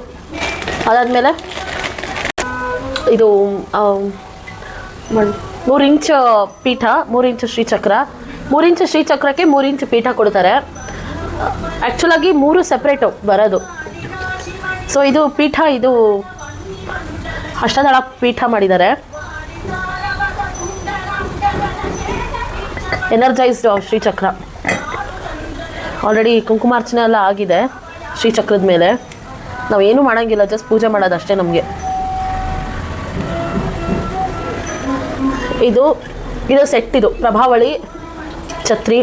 ಅದಾದಮೇಲೆ ಇದು 3 ಇಂಚ್ ಪೀಠ, 3 ಇಂಚ್ ಶ್ರೀಚಕ್ರ. 3 ಇಂಚ್ ಶ್ರೀಚಕ್ರಕ್ಕೆ 3 ಇಂಚ್ ಪೀಠ ಕೊಡ್ತಾರೆ. ಆ್ಯಕ್ಚುಲಾಗಿ 3 ಸಪ್ರೇಟು ಬರೋದು. ಸೊ ಇದು ಪೀಠ, ಇದು ಅಷ್ಟದಳ ಪೀಠ ಮಾಡಿದ್ದಾರೆ. ಎನರ್ಜೈಸ್ಡ್ ಶ್ರೀಚಕ್ರ. ಆಲ್ರೆಡಿ ಕುಂಕುಮಾರ್ಚನೆ ಎಲ್ಲ ಆಗಿದೆ ಶ್ರೀಚಕ್ರದ ಮೇಲೆ. ನಾವು ಏನೂ ಮಾಡೋಂಗಿಲ್ಲ, ಜಸ್ಟ್ ಪೂಜೆ ಮಾಡೋದಷ್ಟೇ ನಮಗೆ. ಇದು ಸೆಟ್, ಇದು ಪ್ರಭಾವಳಿ ಛತ್ರಿ.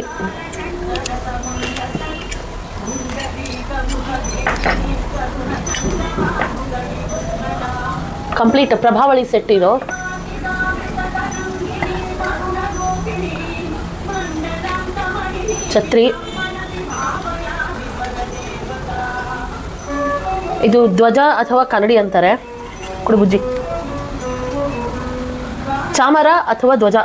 ಕಂಪ್ಲೀಟ್ ಪ್ರಭಾವಳಿ ಸೆಟ್ ಇದು. ಛತ್ರಿ. ಇದು ಧ್ವಜ ಅಥವಾ ಕನ್ನಡಿ ಅಂತಾರೆ. ಕೊಡು ಬುಜ್ಜಿ. ಚಾಮರ ಅಥವಾ ಧ್ವಜ.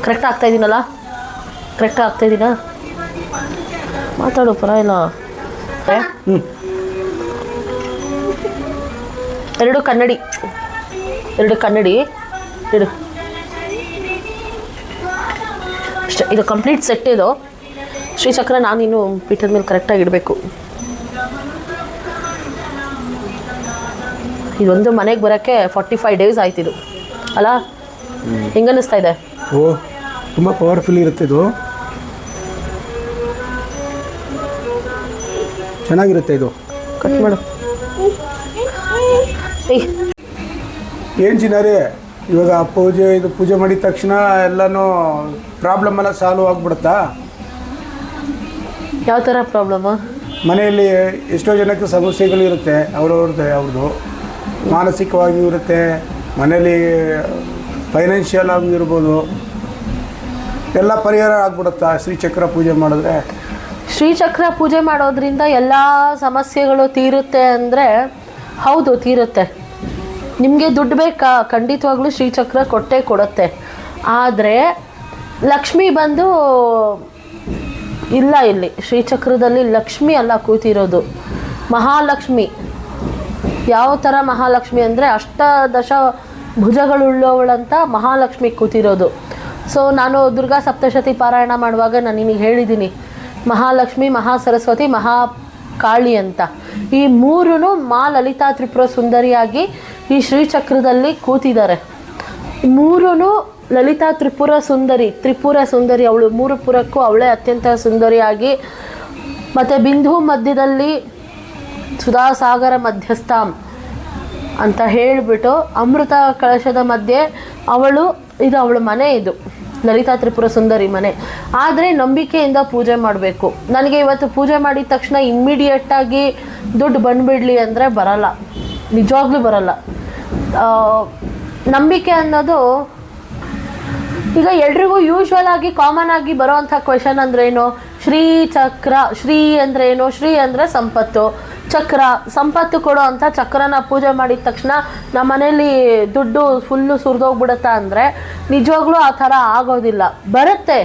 ಕರೆಕ್ಟ್ ಆಗ್ತಾ ಇದ್ದೀನಲ್ಲ? ಕರೆಕ್ಟ್ ಆಗ್ತಾ ಇದ್ದೀನಾ? ಮಾತಾಡು, ಪರವಾಗಿಲ್ಲ. 2 ಕನ್ನಡಿ, 2 ಕನ್ನಡಿ ಇಡು ಅಷ್ಟೇ. ಇದು ಕಂಪ್ಲೀಟ್ ಸೆಟ್. ಇದು ಶ್ರೀಚಕ್ರ ನಾನು ಇನ್ನು ಪೀಠದ ಮೇಲೆ ಕರೆಕ್ಟಾಗಿ ಇಡಬೇಕು. ಇದೊಂದು ಮನೆಗೆ ಬರೋಕ್ಕೆ 45 ಡೇಸ್ ಆಯ್ತಿದು ಅಲ್ಲ? ಹೆಂಗನ್ನಿಸ್ತಾ ಇದೆ? ಓ, ತುಂಬ ಪವರ್ಫುಲ್ ಇರುತ್ತೆ ಇದು. ಚೆನ್ನಾಗಿರುತ್ತೆ ಇದು. ಕಟ್ ಮಾಡು. ಏನು ಚಿನ್ನಾರಿ, ಇವಾಗ ಪೂಜೆ ಮಾಡಿದ ತಕ್ಷಣ ಎಲ್ಲನೂ ಪ್ರಾಬ್ಲಮ್ ಎಲ್ಲ ಸಾಲ್ವ್ ಆಗಿಬಿಡುತ್ತಾ? ಯಾವ ಥರ ಪ್ರಾಬ್ಲಮ್ಮು? ಮನೆಯಲ್ಲಿ ಎಷ್ಟೋ ಜನಕ್ಕೆ ಸಮಸ್ಯೆಗಳಿರುತ್ತೆ, ಅವ್ರದ್ದು ಮಾನಸಿಕವಾಗಿಯೂ ಇರುತ್ತೆ, ಮನೇಲಿ ಫೈನಾನ್ಷಿಯಲ್ ಆಗಿ ಇರ್ಬೋದು, ಎಲ್ಲ ಪರಿಹಾರ ಆಗ್ಬಿಡುತ್ತಾ ಶ್ರೀಚಕ್ರ ಪೂಜೆ ಮಾಡಿದ್ರೆ? ಶ್ರೀಚಕ್ರ ಪೂಜೆ ಮಾಡೋದ್ರಿಂದ ಎಲ್ಲ ಸಮಸ್ಯೆಗಳು ತೀರುತ್ತೆ ಅಂದರೆ ಹೌದು, ತೀರುತ್ತೆ. ನಿಮಗೆ ದುಡ್ಡು ಬೇಕಾ? ಖಂಡಿತವಾಗ್ಲೂ ಶ್ರೀಚಕ್ರ ಕೊಡುತ್ತೆ. ಆದರೆ ಲಕ್ಷ್ಮಿ ಬಂದು ಇಲ್ಲ, ಇಲ್ಲಿ ಶ್ರೀಚಕ್ರದಲ್ಲಿ ಲಕ್ಷ್ಮಿ ಅಲ್ಲ ಕೂತಿರೋದು, ಮಹಾಲಕ್ಷ್ಮಿ. ಯಾವ ಥರ ಮಹಾಲಕ್ಷ್ಮಿ ಅಂದರೆ ಅಷ್ಟದಶ ಭುಜಗಳುಳ್ಳವಳಂತ ಮಹಾಲಕ್ಷ್ಮಿ ಕೂತಿರೋದು. ಸೊ ನಾನು ದುರ್ಗಾ ಸಪ್ತಶತಿ ಪಾರಾಯಣ ಮಾಡುವಾಗ ನಾನು ನಿನಗೆ ಹೇಳಿದ್ದೀನಿ, ಮಹಾಲಕ್ಷ್ಮಿ, ಮಹಾ ಸರಸ್ವತಿ, ಮಹಾಕಾಳಿ ಅಂತ. ಈ 3 ಮಾ ಲಲಿತಾ ತ್ರಿಪುರ ಸುಂದರಿಯಾಗಿ ಈ ಶ್ರೀಚಕ್ರದಲ್ಲಿ ಕೂತಿದ್ದಾರೆ. 3 ಲಲಿತಾ ತ್ರಿಪುರ ಸುಂದರಿ ಅವಳು. 3 ಪುರಕ್ಕೂ ಅವಳೇ ಅತ್ಯಂತ ಸುಂದರಿಯಾಗಿ. ಮತ್ತು ಬಿಂದು ಮಧ್ಯದಲ್ಲಿ ಸುಧಾಸಾಗರ ಮಧ್ಯಸ್ಥಾಂ ಅಂತ ಹೇಳಿಬಿಟ್ಟು ಅಮೃತ ಕಳಶದ ಮಧ್ಯೆ ಅವಳು, ಇದು ಅವಳ ಮನೆ, ಇದು ಲಲಿತಾ ತ್ರಿಪುರ ಸುಂದರಿ ಮನೆ. ಆದರೆ ನಂಬಿಕೆಯಿಂದ ಪೂಜೆ ಮಾಡಬೇಕು. ನನಗೆ ಇವತ್ತು ಪೂಜೆ ಮಾಡಿದ ತಕ್ಷಣ ಇಮ್ಮಿಡಿಯೇಟಾಗಿ ದುಡ್ಡು ಬಂದುಬಿಡಲಿ ಅಂದರೆ ಬರಲ್ಲ, ನಿಜವಾಗ್ಲೂ ಬರಲ್ಲ. ನಂಬಿಕೆ ಅನ್ನೋದು ಈಗ ಎಲ್ರಿಗೂ ಯೂಶ್ವಲ್ ಆಗಿ ಕಾಮನ್ ಆಗಿ ಬರೋವಂಥ ಕ್ವೆಶನ್ ಅಂದ್ರೇನು? ಶ್ರೀಚಕ್ರ, ಶ್ರೀ ಅಂದ್ರೇನು? ಶ್ರೀ ಅಂದರೆ ಸಂಪತ್ತು, ಚಕ್ರ ಸಂಪತ್ತು ಕೊಡೋ ಅಂಥ ಚಕ್ರನ ಪೂಜೆ ಮಾಡಿದ ತಕ್ಷಣ ನಮ್ಮ ಮನೇಲಿ ದುಡ್ಡು ಫುಲ್ಲು ಸುರಿದೋಗ್ಬಿಡುತ್ತಾ ಅಂದರೆ ನಿಜವಾಗ್ಲೂ ಆ ಥರ ಆಗೋದಿಲ್ಲ. ಬರುತ್ತೆ,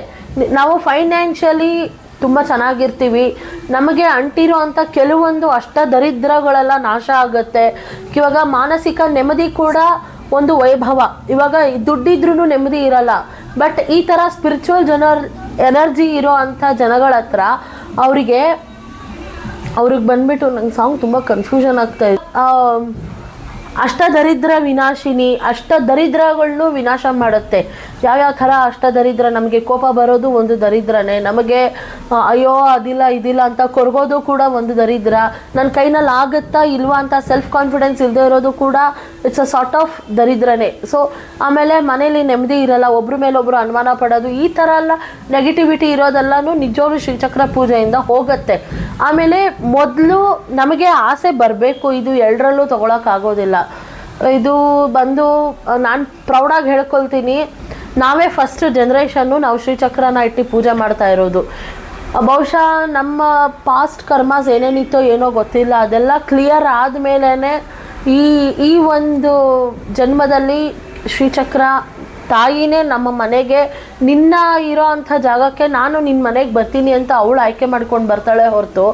ನಾವು ಫೈನಾನ್ಷಿಯಲಿ ತುಂಬ ಚೆನ್ನಾಗಿರ್ತೀವಿ, ನಮಗೆ ಅಂಟಿರೋ ಅಂಥ ಕೆಲವೊಂದು ದರಿದ್ರಗಳೆಲ್ಲ ನಾಶ ಆಗುತ್ತೆ. ಇವಾಗ ಮಾನಸಿಕ ನೆಮ್ಮದಿ ಕೂಡ ಒಂದು ವೈಭವ. ಇವಾಗ ದುಡ್ಡಿದ್ರೂ ನೆಮ್ಮದಿ ಇರಲ್ಲ. ಬಟ್ ಈ ಥರ ಸ್ಪಿರಿಚುವಲ್ ಎನರ್ಜಿ ಇರೋ ಅಂಥ ಜನಗಳ ಹತ್ರ ಅವ್ರಿಗೆ ಬಂದ್ಬಿಟ್ಟು ನಂಗೆ ಸಾಂಗ್ ತುಂಬ ಕನ್ಫ್ಯೂಷನ್ ಆಗ್ತಾಯಿದೆ. ಅಷ್ಟದರಿದ್ರ ವಿನಾಶಿನಿ, ಅಷ್ಟದರಿದ್ರಗಳನ್ನೂ ವಿನಾಶ ಮಾಡುತ್ತೆ. ಯಾವ್ಯಾವ ಥರ ಅಷ್ಟದರಿದ್ರ? ನಮಗೆ ಕೋಪ ಬರೋದು ಒಂದು ದರಿದ್ರನೇ, ನಮಗೆ ಅಯ್ಯೋ ಅದಿಲ್ಲ ಇದಿಲ್ಲ ಅಂತ ಕೊರಗೋದು ಕೂಡ ಒಂದು ದರಿದ್ರ, ನನ್ನ ಕೈನಲ್ಲಿ ಆಗುತ್ತಾ ಇಲ್ವಾ ಅಂತ ಸೆಲ್ಫ್ ಕಾನ್ಫಿಡೆನ್ಸ್ ಇಲ್ಲದೆ ಇರೋದು ಕೂಡ ಇಟ್ಸ್ ಅ ಸಾರ್ಟ್ ಆಫ್ ದರಿದ್ರನೇ. ಸೊ ಆಮೇಲೆ ಮನೇಲಿ ನೆಮ್ಮದಿ ಇರಲ್ಲ, ಒಬ್ಬರ ಮೇಲೊಬ್ಬರು ಅನುಮಾನ ಪಡೋದು, ಈ ಥರ ಎಲ್ಲ ನೆಗೆಟಿವಿಟಿ ಇರೋದೆಲ್ಲನೂ ನಿಜವಾಗ್ಲೂ ಶ್ರೀಚಕ್ರ ಪೂಜೆಯಿಂದ ಹೋಗುತ್ತೆ. ಆಮೇಲೆ ಮೊದಲು ನಮಗೆ ಆಸೆ ಬರಬೇಕು, ಇದು ಎಲ್ಲರಲ್ಲೂ ತೊಗೊಳಕ್ಕಾಗೋದಿಲ್ಲ. ಇದು ಬಂದು ನಾನು ಪ್ರೌಡಾಗಿ ಹೇಳ್ಕೊಳ್ತೀನಿ, ನಾವೇ ಫಸ್ಟ್ ಜನ್ರೇಷನ್ನು ನಾವು ಶ್ರೀಚಕ್ರನ ಇಟ್ಟು ಪೂಜೆ ಮಾಡ್ತಾ ಇರೋದು. ಬಹುಶಃ ನಮ್ಮ ಪಾಸ್ಟ್ ಕರ್ಮಾಸ್ ಏನೇನಿತ್ತೋ ಏನೋ ಗೊತ್ತಿಲ್ಲ, ಅದೆಲ್ಲ ಕ್ಲಿಯರ್ ಆದಮೇಲೆ ಈ ಒಂದು ಜನ್ಮದಲ್ಲಿ ಶ್ರೀಚಕ್ರ ತಾಯಿನೇ ನಮ್ಮ ಮನೆಗೆ ನಿನ್ನ ಇರೋ ಅಂಥ ಜಾಗಕ್ಕೆ ನಾನು ನಿನ್ನ ಮನೆಗೆ ಬರ್ತೀನಿ ಅಂತ ಅವಳು ಆಯ್ಕೆ ಮಾಡ್ಕೊಂಡು ಬರ್ತಾಳೆ ಹೊರತು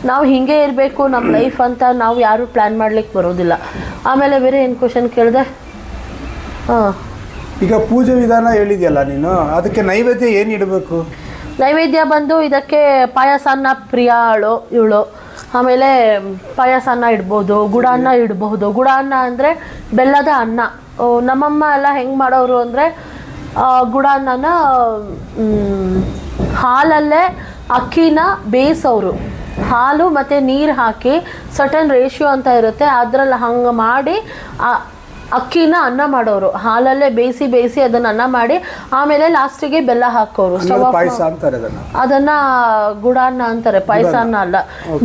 ನಾವು ಹೀಗೆ ಇರಬೇಕು ನಮ್ಮ ಲೈಫ್ ಅಂತ ನಾವು ಯಾರೂ ಪ್ಲ್ಯಾನ್ ಮಾಡ್ಲಿಕ್ಕೆ ಬರೋದಿಲ್ಲ. ಆಮೇಲೆ ಬೇರೆ ಏನು ಕ್ವಶನ್ ಕೇಳಿದೆ? ಹಾಂ, ಈಗ ಪೂಜೆ ವಿಧಾನ ಹೇಳಿದೆಯಲ್ಲ ನೀನು, ಅದಕ್ಕೆ ನೈವೇದ್ಯ ಏನು ಇಡಬೇಕು? ನೈವೇದ್ಯ ಬಂದು ಇದಕ್ಕೆ ಪಾಯಸಾನ್ನ ಪ್ರಿಯ ಇವಳು. ಆಮೇಲೆ ಪಾಯಸಾನ್ನ ಇಡ್ಬೋದು, ಗುಡಾನ್ನ ಇಡ್ಬಹುದು. ಗುಡಾನ್ನ ಅಂದರೆ ಬೆಲ್ಲದ ಅನ್ನ. ನಮ್ಮಮ್ಮ ಎಲ್ಲ ಹೆಂಗೆ ಮಾಡೋರು ಅಂದರೆ ಗುಡಾನ್ನನ ಹಾಲಲ್ಲೇ ಅಕ್ಕಿನ ಬೇಯಿಸೋರು. ಹಾಲು ಮತ್ತು ನೀರು ಹಾಕಿ ಸರ್ಟನ್ ರೇಷಿಯೋ ಅಂತ ಇರುತ್ತೆ, ಅದರಲ್ಲಿ ಹಂಗೆ ಮಾಡಿ ಅಕ್ಕಿನ ಅನ್ನ ಮಾಡೋರು. ಹಾಲಲ್ಲೇ ಬೇಯಿಸಿ ಅದನ್ನ ಅನ್ನ ಮಾಡಿ ಆಮೇಲೆ ಲಾಸ್ಟಿಗೆ ಬೆಲ್ಲ ಹಾಕೋರು. ಅದನ್ನ ಗುಡಾನ್ನ ಅಂತಾರೆ, ಪಾಯಸಾನ್ನ ಅಲ್ಲ.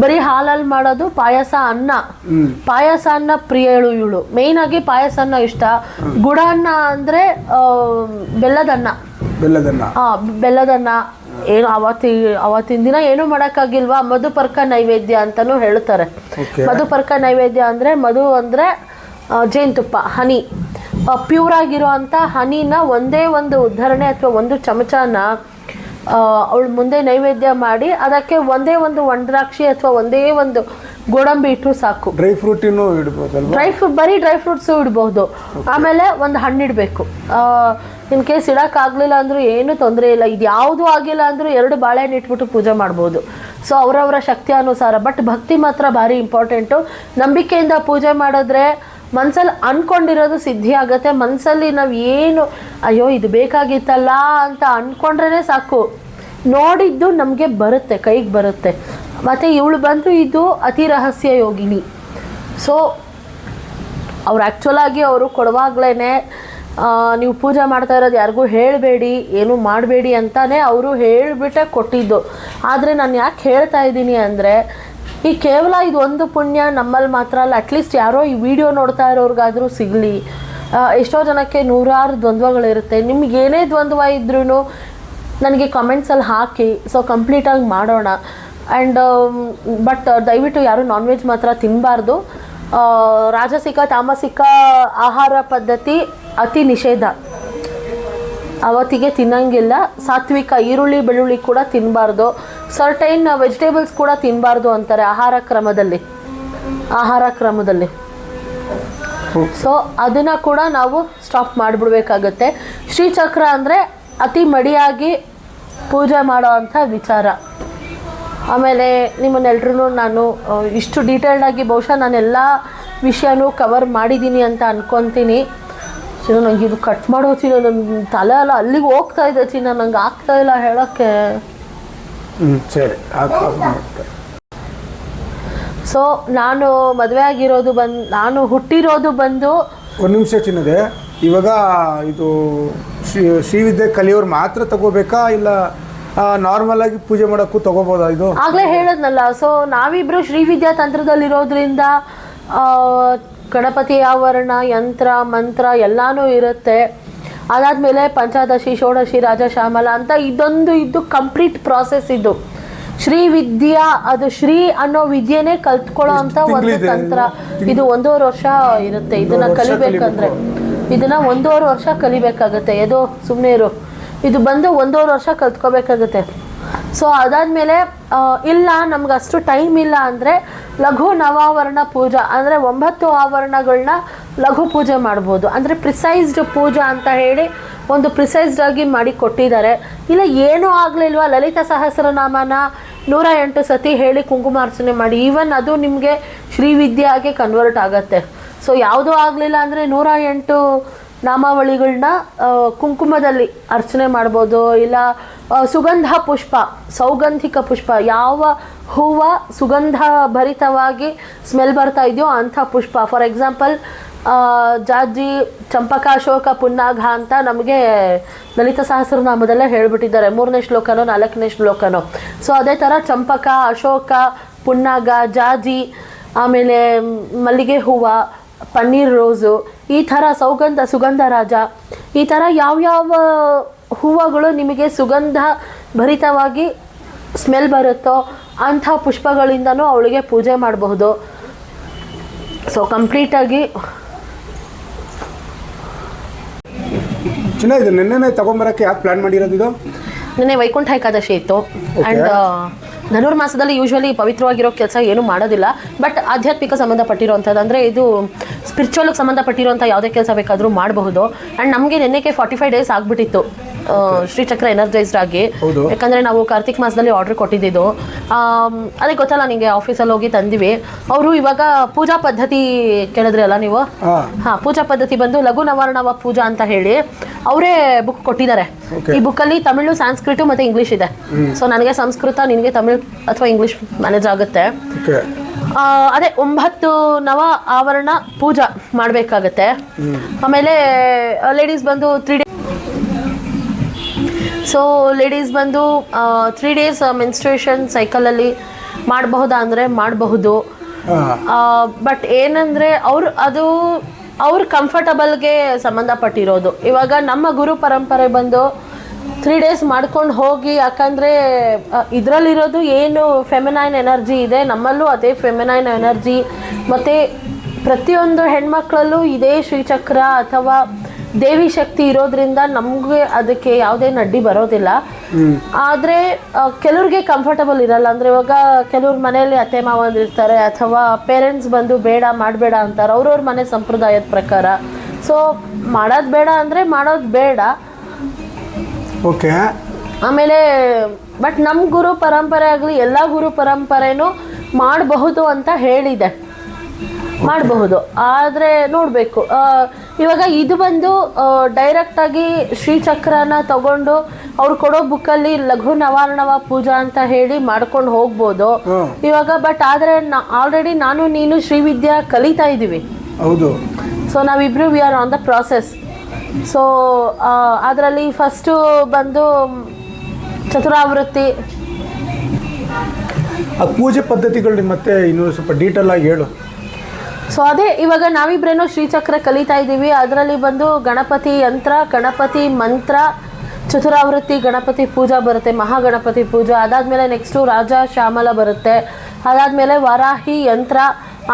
ಬರೀ ಹಾಲಲ್ಲಿ ಮಾಡೋದು ಪಾಯಸ ಅನ್ನ. ಪಾಯಸ ಅನ್ನ ಪ್ರಿಯಳು ಇವಳು. ಮೇಯ್ನ್ ಆಗಿ ಪಾಯಸನ್ನ ಇಷ್ಟ. ಗುಡಾನ್ನ ಅಂದ್ರೆ ಬೆಲ್ಲದನ್ನ. ಏನು ಅವತ್ತಿನ ದಿನ ಏನು ಮಾಡೋಕ್ಕಾಗಿಲ್ವಾ, ಮಧುಪರ್ಕ ನೈವೇದ್ಯ ಅಂತಾನು ಹೇಳ್ತಾರೆ. ಮಧುಪರ್ಕ ನೈವೇದ್ಯ ಅಂದ್ರೆ ಮಧು ಅಂದ್ರೆ ಜೇನುತುಪ್ಪ, ಹನಿ. ಪ್ಯೂರ್ ಆಗಿರೋ ಅಂಥ ಹನಿನ ಒಂದೇ ಒಂದು ಉದ್ಧರಣೆ ಅಥವಾ ಒಂದು ಚಮಚನ ಅವಳು ಮುಂದೆ ನೈವೇದ್ಯ ಮಾಡಿ ಅದಕ್ಕೆ ಒಂದೇ ಒಂದು ಒಣದ್ರಾಕ್ಷಿ ಅಥವಾ ಒಂದೇ ಒಂದು ಗೋಡಂಬಿ ಇಟ್ಟರು ಸಾಕು. ಡ್ರೈ ಫ್ರೂಟ್ ಇಡ್ಬೋದು, ಬರೀ ಡ್ರೈ ಫ್ರೂಟ್ಸು ಇಡ್ಬೋದು. ಆಮೇಲೆ ಒಂದು ಹಣ್ಣು ಇಡಬೇಕು. ಇನ್ ಕೇಸ್ ಇಡೋಕ್ಕಾಗಲಿಲ್ಲ ಅಂದರೂ ಏನೂ ತೊಂದರೆ ಇಲ್ಲ. ಇದು ಯಾವುದೂ ಆಗಿಲ್ಲ ಅಂದರೂ 2 ಬಾಳೆಹಣ್ಣು ಇಟ್ಬಿಟ್ಟು ಪೂಜೆ ಮಾಡ್ಬೋದು. ಸೊ ಅವರವರ ಶಕ್ತಿ ಅನುಸಾರ. ಬಟ್ ಭಕ್ತಿ ಮಾತ್ರ ಭಾರಿ ಇಂಪಾರ್ಟೆಂಟು. ನಂಬಿಕೆಯಿಂದ ಪೂಜೆ ಮಾಡಿದ್ರೆ ಮನಸ್ಸಲ್ಲಿ ಅಂದ್ಕೊಂಡಿರೋದು ಸಿದ್ಧಿ ಆಗುತ್ತೆ. ಮನಸ್ಸಲ್ಲಿ ನಾವು ಏನು ಅಯ್ಯೋ ಇದು ಬೇಕಾಗಿತ್ತಲ್ಲ ಅಂತ ಅಂದ್ಕೊಂಡ್ರೇ ಸಾಕು, ನೋಡಿದ್ದು ನಮಗೆ ಬರುತ್ತೆ, ಕೈಗೆ ಬರುತ್ತೆ. ಮತ್ತು ಇವಳು ಬಂದು ಇದು ಅತಿ ರಹಸ್ಯ ಯೋಗಿನಿ. ಸೊ ಅವ್ರು ಆ್ಯಕ್ಚುಲಾಗಿ ಅವರು ಕೊಡುವಾಗ್ಲೇ ನೀವು ಪೂಜೆ ಮಾಡ್ತಾ ಇರೋದು ಯಾರಿಗೂ ಹೇಳಬೇಡಿ, ಏನೂ ಮಾಡಬೇಡಿ ಅಂತಲೇ ಅವರು ಹೇಳಿಬಿಟ್ಟೆ ಕೊಟ್ಟಿದ್ದು. ಆದರೆ ನಾನು ಯಾಕೆ ಹೇಳ್ತಾ ಇದ್ದೀನಿ ಅಂದರೆ ಈ ಕೇವಲ ಇದು ಒಂದು ಪುಣ್ಯ ನಮ್ಮಲ್ಲಿ ಮಾತ್ರ ಅಲ್ಲ, ಅಟ್ಲೀಸ್ಟ್ ಯಾರೋ ಈ ವಿಡಿಯೋ ನೋಡ್ತಾ ಇರೋರಿಗಾದರೂ ಸಿಗಲಿ. ಎಷ್ಟೋ ಜನಕ್ಕೆ ನೂರಾರು ದ್ವಂದ್ವಗಳಿರುತ್ತೆ. ನಿಮ್ಗೆ ಏನೇ ದ್ವಂದ್ವ ಇದ್ರೂ ನನಗೆ ಕಮೆಂಟ್ಸಲ್ಲಿ ಹಾಕಿ, ಸೊ ಕಂಪ್ಲೀಟಾಗಿ ಮಾಡೋಣ. ಆ್ಯಂಡ್ ಬಟ್ ದಯವಿಟ್ಟು ಯಾರೂ ನಾನ್ ವೆಜ್ ಮಾತ್ರ ತಿನ್ನಬಾರ್ದು. ರಾಜಸಿಕ ತಾಮಸಿಕ ಆಹಾರ ಪದ್ಧತಿ ಅತಿ ನಿಷೇಧ. ಅವತ್ತಿಗೆ ತಿನ್ನಂಗಿಲ್ಲ. ಸಾತ್ವಿಕ ಈರುಳ್ಳಿ ಬೆಳ್ಳುಳ್ಳಿ ಕೂಡ ತಿನ್ನಬಾರ್ದು. ಸರ್ಟೈನ್ ವೆಜಿಟೇಬಲ್ಸ್ ಕೂಡ ತಿನ್ನಬಾರ್ದು ಅಂತಾರೆ ಆಹಾರ ಕ್ರಮದಲ್ಲಿ. ಸೊ ಅದನ್ನು ಕೂಡ ನಾವು ಸ್ಟಾಪ್ ಮಾಡಿಬಿಡ್ಬೇಕಾಗತ್ತೆ. ಶ್ರೀಚಕ್ರ ಅಂದರೆ ಅತಿ ಮಡಿಯಾಗಿ ಪೂಜೆ ಮಾಡೋ ಅಂಥ ವಿಚಾರ. ಆಮೇಲೆ ನಿಮ್ಮನ್ನೆಲ್ರೂ ನಾನು ಇಷ್ಟು ಡೀಟೇಲ್ಡಾಗಿ ಬಹುಶಃ ನಾನೆಲ್ಲ ವಿಷಯನೂ ಕವರ್ ಮಾಡಿದ್ದೀನಿ ಅಂತ ಅಂದ್ಕೊತೀನಿ. ಚಿನ್ನ ನಂಗೆ ಇದು ಕಟ್ ಮಾಡೋಚಿನ ನನ್ನ ತಲೆ ಎಲ್ಲ ಅಲ್ಲಿಗೆ ಹೋಗ್ತಾ ಇದೆ ಚಿನ್ನ, ನಂಗೆ ಆಗ್ತಾ ಇಲ್ಲ ಹೇಳೋಕ್ಕೆ. ಸರಿ. ಸೊ ನಾನು ಮದುವೆ ಆಗಿರೋದು ನಾನು ಹುಟ್ಟಿರೋದು ಬಂದು ಒಂದು ನಿಮಿಷ ಚಿನ್ನದೆ. ಇವಾಗ ಇದು ಶ್ರೀವಿದ್ಯೆ ಕಲಿಯೋರು ಮಾತ್ರ ತಗೋಬೇಕಾ, ಇಲ್ಲ ನಾರ್ಮಲ್ ಆಗಿ ಪೂಜೆ ಮಾಡೋಕ್ಕೂ ತಗೋಬೋದಾ? ಇದು ಆಗಲೇ ಹೇಳದ್ನಲ್ಲ. ಸೊ ನಾವಿಬ್ರು ಶ್ರೀವಿದ್ಯಾ ತಂತ್ರದಲ್ಲಿರೋದ್ರಿಂದ ಗಣಪತಿ ಆವರಣ, ಯಂತ್ರ, ಮಂತ್ರ ಎಲ್ಲನೂ ಇರುತ್ತೆ. ಅದಾದಮೇಲೆ ಪಂಚಾದಶಿ, ಷೋಡಶಿ, ರಾಜಶ್ಯಾಮಲ ಅಂತ ಇದು ಕಂಪ್ಲೀಟ್ ಪ್ರಾಸೆಸ್. ಇದು ಶ್ರೀವಿದ್ಯಾ, ಅದು ಶ್ರೀ ಅನ್ನೋ ವಿದ್ಯೆನೇ ಕಲ್ತ್ಕೊಳ್ಳೋ ಅಂತ ಒಂದು ತಂತ್ರ. ಇದು 1.5 ವರ್ಷ ಇರುತ್ತೆ. ಇದನ್ನ ಕಲಿಬೇಕಂದ್ರೆ ಇದನ್ನ 1.5 ವರ್ಷ ಕಲಿಬೇಕಾಗತ್ತೆ. ಏನೋ ಸುಮ್ಮನೆ ಇರು. ಇದು ಬಂದು 1.5 ವರ್ಷ ಕಲ್ತ್ಕೋಬೇಕಾಗತ್ತೆ. ಸೊ ಅದಾದಮೇಲೆ ಇಲ್ಲ ನಮ್ಗೆ ಅಷ್ಟು ಟೈಮ್ ಇಲ್ಲ ಅಂದರೆ ಲಘು ನವಾವರಣ ಪೂಜಾ ಅಂದರೆ 9 ಆವರಣಗಳನ್ನ ಲಘು ಪೂಜೆ ಮಾಡ್ಬೋದು. ಅಂದರೆ ಪ್ರಿಸೈಸ್ಡ್ ಪೂಜಾ ಅಂತ ಹೇಳಿ ಒಂದು ಪ್ರಿಸೈಸ್ಡ್ ಆಗಿ ಮಾಡಿ ಕೊಟ್ಟಿದ್ದಾರೆ. ಇಲ್ಲ ಏನೂ ಆಗಲಿಲ್ವಾ, ಲಲಿತ ಸಹಸ್ರನಾಮನ 108 ಸತಿ ಹೇಳಿ ಕುಂಕುಮಾರ್ಚನೆ ಮಾಡಿ, ಈವನ್ ಅದು ನಿಮಗೆ ಶ್ರೀವಿದ್ಯಾಗೆ ಕನ್ವರ್ಟ್ ಆಗುತ್ತೆ. ಸೊ ಯಾವುದೂ ಆಗಲಿಲ್ಲ ಅಂದರೆ 108 ನಾಮಾವಳಿಗಳನ್ನ ಕುಂಕುಮದಲ್ಲಿ ಅರ್ಚನೆ ಮಾಡ್ಬೋದು. ಇಲ್ಲ ಸುಗಂಧ ಪುಷ್ಪ, ಸೌಗಂಧಿಕ ಪುಷ್ಪ, ಯಾವ ಹೂವು ಸುಗಂಧ ಭರಿತವಾಗಿ ಸ್ಮೆಲ್ ಬರ್ತಾ ಇದೆಯೋ ಅಂಥ ಪುಷ್ಪ. ಫಾರ್ ಎಕ್ಸಾಂಪಲ್ ಜಾಜಿ, ಚಂಪಕ, ಅಶೋಕ, ಪುನ್ನಾಗ ಅಂತ ನಮಗೆ ಲಲಿತ ಸಹಸ್ರನಾಮದಲ್ಲೇ ಹೇಳಿಬಿಟ್ಟಿದ್ದಾರೆ. 3ನೇ ಶ್ಲೋಕನೋ 4ನೇ ಶ್ಲೋಕನೋ. ಸೊ ಅದೇ ಥರ ಚಂಪಕ, ಅಶೋಕ, ಪುನ್ನಾಗ, ಜಾಜಿ, ಆಮೇಲೆ ಮಲ್ಲಿಗೆ ಹೂವು, ಪನ್ನೀರ್ ರೋಸು, ಈ ಥರ ಸುಗಂಧ ರಾಜ, ಈ ಥರ ಯಾವ್ಯಾವ ಹೂವುಗಳು ನಿಮಗೆ ಸುಗಂಧ ಭರಿತವಾಗಿ ಸ್ಮೆಲ್ ಬರುತ್ತೋ ಅಂಥ ಪುಷ್ಪಗಳಿಂದನೂ ಅವಳಿಗೆ ಪೂಜೆ ಮಾಡಬಹುದು. ಸೊ ಕಂಪ್ಲೀಟಾಗಿ ಚಿನ್ನ ಇದು ನಿನ್ನೆ ತಗೊಂಬರಕ್ಕೆ ಯಾಕೆ ಪ್ಲಾನ್ ಮಾಡಿರೋದು ಇದು? ನಿನ್ನೆ ವೈಕುಂಠ ಏಕಾದಶಿ ಇತ್ತು. ಆ್ಯಂಡ್ ಧನುರ್ಮಾಸದಲ್ಲಿ ಯೂಶ್ವಲಿ ಪವಿತ್ರವಾಗಿರೋ ಕೆಲಸ ಏನೂ ಮಾಡೋದಿಲ್ಲ. ಬಟ್ ಆಧ್ಯಾತ್ಮಿಕ ಸಂಬಂಧಪಟ್ಟಿರೋಂಥದ್ದು ಅಂದರೆ ಇದು ಸ್ಪಿರಿಚುವಲ್ಗೆ ಸಂಬಂಧಪಟ್ಟಿರೋಂಥ ಯಾವುದೇ ಕೆಲಸ ಬೇಕಾದರೂ ಮಾಡಬಹುದು. ಆ್ಯಂಡ್ ನಮಗೆ ನೆನ್ನೆಗೆ 45 ಡೇಸ್ ಆಗಿಬಿಟ್ಟಿತ್ತು ಶ್ರೀಚಕ್ರ ಎನರ್ಜೈಸ್ಡ್ ಆಗಿ. ಯಾಕಂದರೆ ನಾವು ಕಾರ್ತಿಕ್ ಮಾಸದಲ್ಲಿ ಆರ್ಡ್ರ್ ಕೊಟ್ಟಿದ್ದು. ಅದೇ ಗೊತ್ತಲ್ಲ ನಿಮಗೆ, ಆಫೀಸಲ್ಲಿ ಹೋಗಿ ತಂದಿವಿ. ಅವರು ಇವಾಗ ಪೂಜಾ ಪದ್ಧತಿ ಕೇಳಿದ್ರಿ ಅಲ್ಲ ನೀವು? ಹಾಂ, ಪೂಜಾ ಪದ್ಧತಿ ಬಂದು ಲಘು ನವಾರ್ಣವ ಪೂಜಾ ಅಂತ ಹೇಳಿ ಅವರೇ ಬುಕ್ ಕೊಟ್ಟಿದ್ದಾರೆ. ಈ ಬುಕ್ಕಲ್ಲಿ ತಮಿಳು, ಸಂಸ್ಕೃತ ಮತ್ತು ಇಂಗ್ಲೀಷ್ ಇದೆ. ಸೊ ನನಗೆ ಸಂಸ್ಕೃತ, ನಿನಗೆ ತಮಿಳ್ ಅಥವಾ ಇಂಗ್ಲೀಷ್ ಮ್ಯಾನೇಜ್ ಆಗುತ್ತೆ. ಅದೇ 9 ನವ ಆವರಣ ಪೂಜಾ ಮಾಡಬೇಕಾಗತ್ತೆ. ಆಮೇಲೆ ಲೇಡೀಸ್ ಬಂದು 3 ಡೇಸ್. ಸೊ ಲೇಡೀಸ್ ಬಂದು 3 ಡೇಸ್ ಮೆನ್ಸ್ಟ್ರೇಷನ್ ಸೈಕಲಲ್ಲಿ ಮಾಡಬಹುದಾ ಅಂದರೆ ಮಾಡಬಹುದು. ಬಟ್ ಏನಂದರೆ ಅವ್ರ ಕಂಫರ್ಟಬಲ್ಗೆ ಸಂಬಂಧಪಟ್ಟಿರೋದು. ಇವಾಗ ನಮ್ಮ ಗುರು ಪರಂಪರೆ ಬಂದು 3 ಡೇಸ್ ಮಾಡ್ಕೊಂಡು ಹೋಗಿ, ಯಾಕಂದರೆ ಇದರಲ್ಲಿರೋದು ಏನು ಫೆಮಿನೈನ್ ಎನರ್ಜಿ ಇದೆ, ನಮ್ಮಲ್ಲೂ ಅದೇ ಫೆಮಿನೈನ್ ಎನರ್ಜಿ. ಮತ್ತು ಪ್ರತಿಯೊಂದು ಹೆಣ್ಮಕ್ಳಲ್ಲೂ ಇದೇ ಶ್ರೀಚಕ್ರ ಅಥವಾ ದೇವಿ ಶಕ್ತಿ ಇರೋದ್ರಿಂದ ನಮಗೆ ಅದಕ್ಕೆ ಯಾವುದೇ ಅಡ್ಡಿ ಬರೋದಿಲ್ಲ. ಆದರೆ ಕೆಲವ್ರಿಗೆ ಕಂಫರ್ಟಬಲ್ ಇರಲ್ಲ. ಅಂದರೆ ಇವಾಗ ಕೆಲವ್ರ ಮನೆಯಲ್ಲಿ ಅತ್ತೆ ಮಾವಂದಿರ್ತಾರೆ ಅಥವಾ ಪೇರೆಂಟ್ಸ್ ಬಂದು ಬೇಡ ಮಾಡಬೇಡ ಅಂತಾರೆ ಅವ್ರವ್ರ ಮನೆ ಸಂಪ್ರದಾಯದ ಪ್ರಕಾರ. ಸೊ ಮಾಡೋದು ಬೇಡ ಅಂದರೆ ಮಾಡೋದು ಬೇಡ. ಓಕೆ. ಆಮೇಲೆ ಬಟ್ ನಮ್ಮ ಗುರು ಪರಂಪರೆ ಆಗಲಿ ಎಲ್ಲ ಗುರು ಪರಂಪರೆನೂ ಮಾಡಬಹುದು ಅಂತ ಹೇಳಿದೆ, ಮಾಡಬಹುದು. ಆದರೆ ನೋಡಬೇಕು. ಇವಾಗ ಇದು ಬಂದು ಡೈರೆಕ್ಟಾಗಿ ಶ್ರೀಚಕ್ರನ ತಗೊಂಡು ಅವ್ರು ಕೊಡೋ ಬುಕ್ಕಲ್ಲಿ ಲಘು ನವಾರ್ಣವ ಪೂಜಾ ಅಂತ ಹೇಳಿ ಮಾಡ್ಕೊಂಡು ಹೋಗ್ಬೋದು ಇವಾಗ. ಬಟ್ ಆದರೆ ಆಲ್ರೆಡಿ ನಾನು ನೀನು ಶ್ರೀವಿದ್ಯಾ ಕಲಿತಾ ಇದ್ದೀವಿ. ಹೌದು. ಸೊ ನಾವಿಬ್ರು we are on the process. So ಅದರಲ್ಲಿ ಫಸ್ಟು ಬಂದು ಚತುರಾವೃತ್ತಿ. ಆ ಪೂಜೆ ಪದ್ಧತಿಗಳು ಮತ್ತೆ ಇನ್ನೂ ಸ್ವಲ್ಪ ಡೀಟೇಲ್ ಆಗಿ ಹೇಳು. ಸೊ ಅದೇ ಇವಾಗ ನಾವಿಬ್ರೇನೋ ಶ್ರೀಚಕ್ರ ಕಲಿತಾ ಇದ್ದೀವಿ. ಅದರಲ್ಲಿ ಬಂದು ಗಣಪತಿ ಯಂತ್ರ, ಗಣಪತಿ ಮಂತ್ರ, ಚತುರಾವೃತ್ತಿ ಗಣಪತಿ ಪೂಜಾ ಬರುತ್ತೆ, ಮಹಾಗಣಪತಿ ಪೂಜಾ. ಅದಾದಮೇಲೆ ನೆಕ್ಸ್ಟು ರಾಜ ಶ್ಯಾಮಲ ಬರುತ್ತೆ. ಅದಾದಮೇಲೆ ವಾರಾಹಿ ಯಂತ್ರ,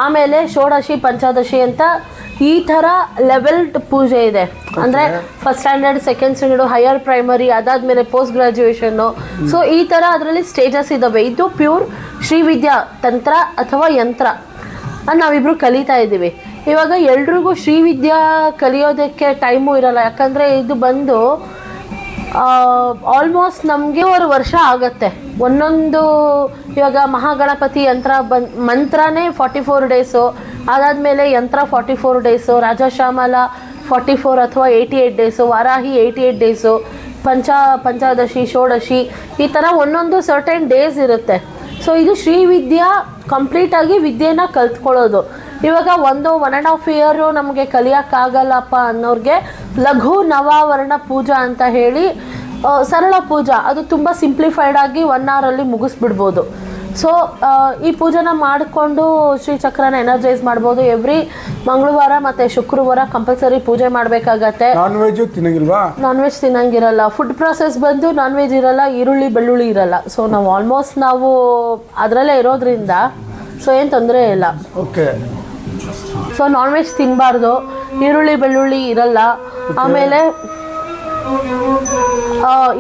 ಆಮೇಲೆ ಷೋಡಶಿ ಪಂಚಾದಶಿ ಅಂತ ಈ ಥರ ಲೆವೆಲ್ಡ್ ಪೂಜೆ ಇದೆ. ಅಂದರೆ first standard, second standard, higher primary, ಅದಾದಮೇಲೆ ಪೋಸ್ಟ್ ಗ್ರ್ಯಾಜುಯೇಷನ್ನು. ಸೊ ಈ ಥರ ಅದರಲ್ಲಿ ಸ್ಟೇಜಸ್ ಇದ್ದಾವೆ. ಇದು ಪ್ಯೂರ್ ಶ್ರೀವಿದ್ಯಾ ತಂತ್ರ ಅಥವಾ ಯಂತ್ರ ನಾವಿಬ್ರು ಕಲಿತಾ ಇದ್ದೀವಿ. ಇವಾಗ ಎಲ್ರಿಗೂ ಶ್ರೀವಿದ್ಯಾ ಕಲಿಯೋದಕ್ಕೆ ಟೈಮು ಇರಲ್ಲ. ಯಾಕಂದರೆ ಇದು ಬಂದು ಆಲ್ಮೋಸ್ಟ್ ನಮಗೆ 1 ವರ್ಷ ಆಗುತ್ತೆ ಒಂದೊಂದು. ಇವಾಗ ಮಹಾಗಣಪತಿ ಯಂತ್ರ ಮಂತ್ರನೇ 44 ಡೇಸು, ಅದಾದಮೇಲೆ ಯಂತ್ರ 44 ಡೇಸು, ರಾಜಶ್ಯಾಮಲ 44 ಅಥವಾ 88 ಡೇಸು, ವಾರಾಹಿ 88 ಡೇಸು, ಪಂಚಾದಶಿ, ಷೋಡಶಿ, ಈ ಥರ ಒಂದೊಂದು ಸರ್ಟೆನ್ ಡೇಸ್ ಇರುತ್ತೆ. ಸೊ ಇದು ಶ್ರೀವಿದ್ಯಾ ಕಂಪ್ಲೀಟಾಗಿ ವಿದ್ಯೆನ ಕಲ್ತ್ಕೊಳ್ಳೋದು. ಇವಾಗ 1.5 ಇಯರು ನಮಗೆ ಕಲಿಯೋಕ್ಕಾಗಲ್ಲಪ್ಪ ಅನ್ನೋರಿಗೆ ಲಘು ನವಾವರಣ ಪೂಜಾ ಅಂತ ಹೇಳಿ ಸರಳ ಪೂಜಾ, ಅದು ತುಂಬ ಸಿಂಪ್ಲಿಫೈಡ್ ಆಗಿ 1 ಅವರಲ್ಲಿ ಮುಗಿಸ್ಬಿಡ್ಬೋದು. ಸೊ ಈ ಪೂಜೆನ ಮಾಡಿಕೊಂಡು ಶ್ರೀಚಕ್ರನ ಎನರ್ಜೈಸ್ ಮಾಡ್ಬೋದು. ಎವ್ರಿ ಮಂಗಳವಾರ ಮತ್ತು ಶುಕ್ರವಾರ ಕಂಪಲ್ಸರಿ ಪೂಜೆ ಮಾಡಬೇಕಾಗತ್ತೆ. ನಾನ್ ವೆಜ್ ತಿನ್ನಂಗಿಲ್ವಾ? ನಾನ್ ವೆಜ್ ತಿನ್ನಂಗಿರಲ್ಲ. ಫುಡ್ ಪ್ರಾಸೆಸ್ ಬಂದು ನಾನ್ ವೆಜ್ ಇರಲ್ಲ, ಈರುಳ್ಳಿ ಬೆಳ್ಳುಳ್ಳಿ ಇರಲ್ಲ. ಸೊ ನಾವು ಆಲ್ಮೋಸ್ಟ್ ನಾವು ಅದರಲ್ಲೇ ಇರೋದ್ರಿಂದ ಸೊ ಏನು ತೊಂದರೆ ಇಲ್ಲ. ಓಕೆ. ಸೊ ನಾನ್ ವೆಜ್ ತಿನ್ನಬಾರ್ದು, ಈರುಳ್ಳಿ ಬೆಳ್ಳುಳ್ಳಿ ಇರಲ್ಲ. ಆಮೇಲೆ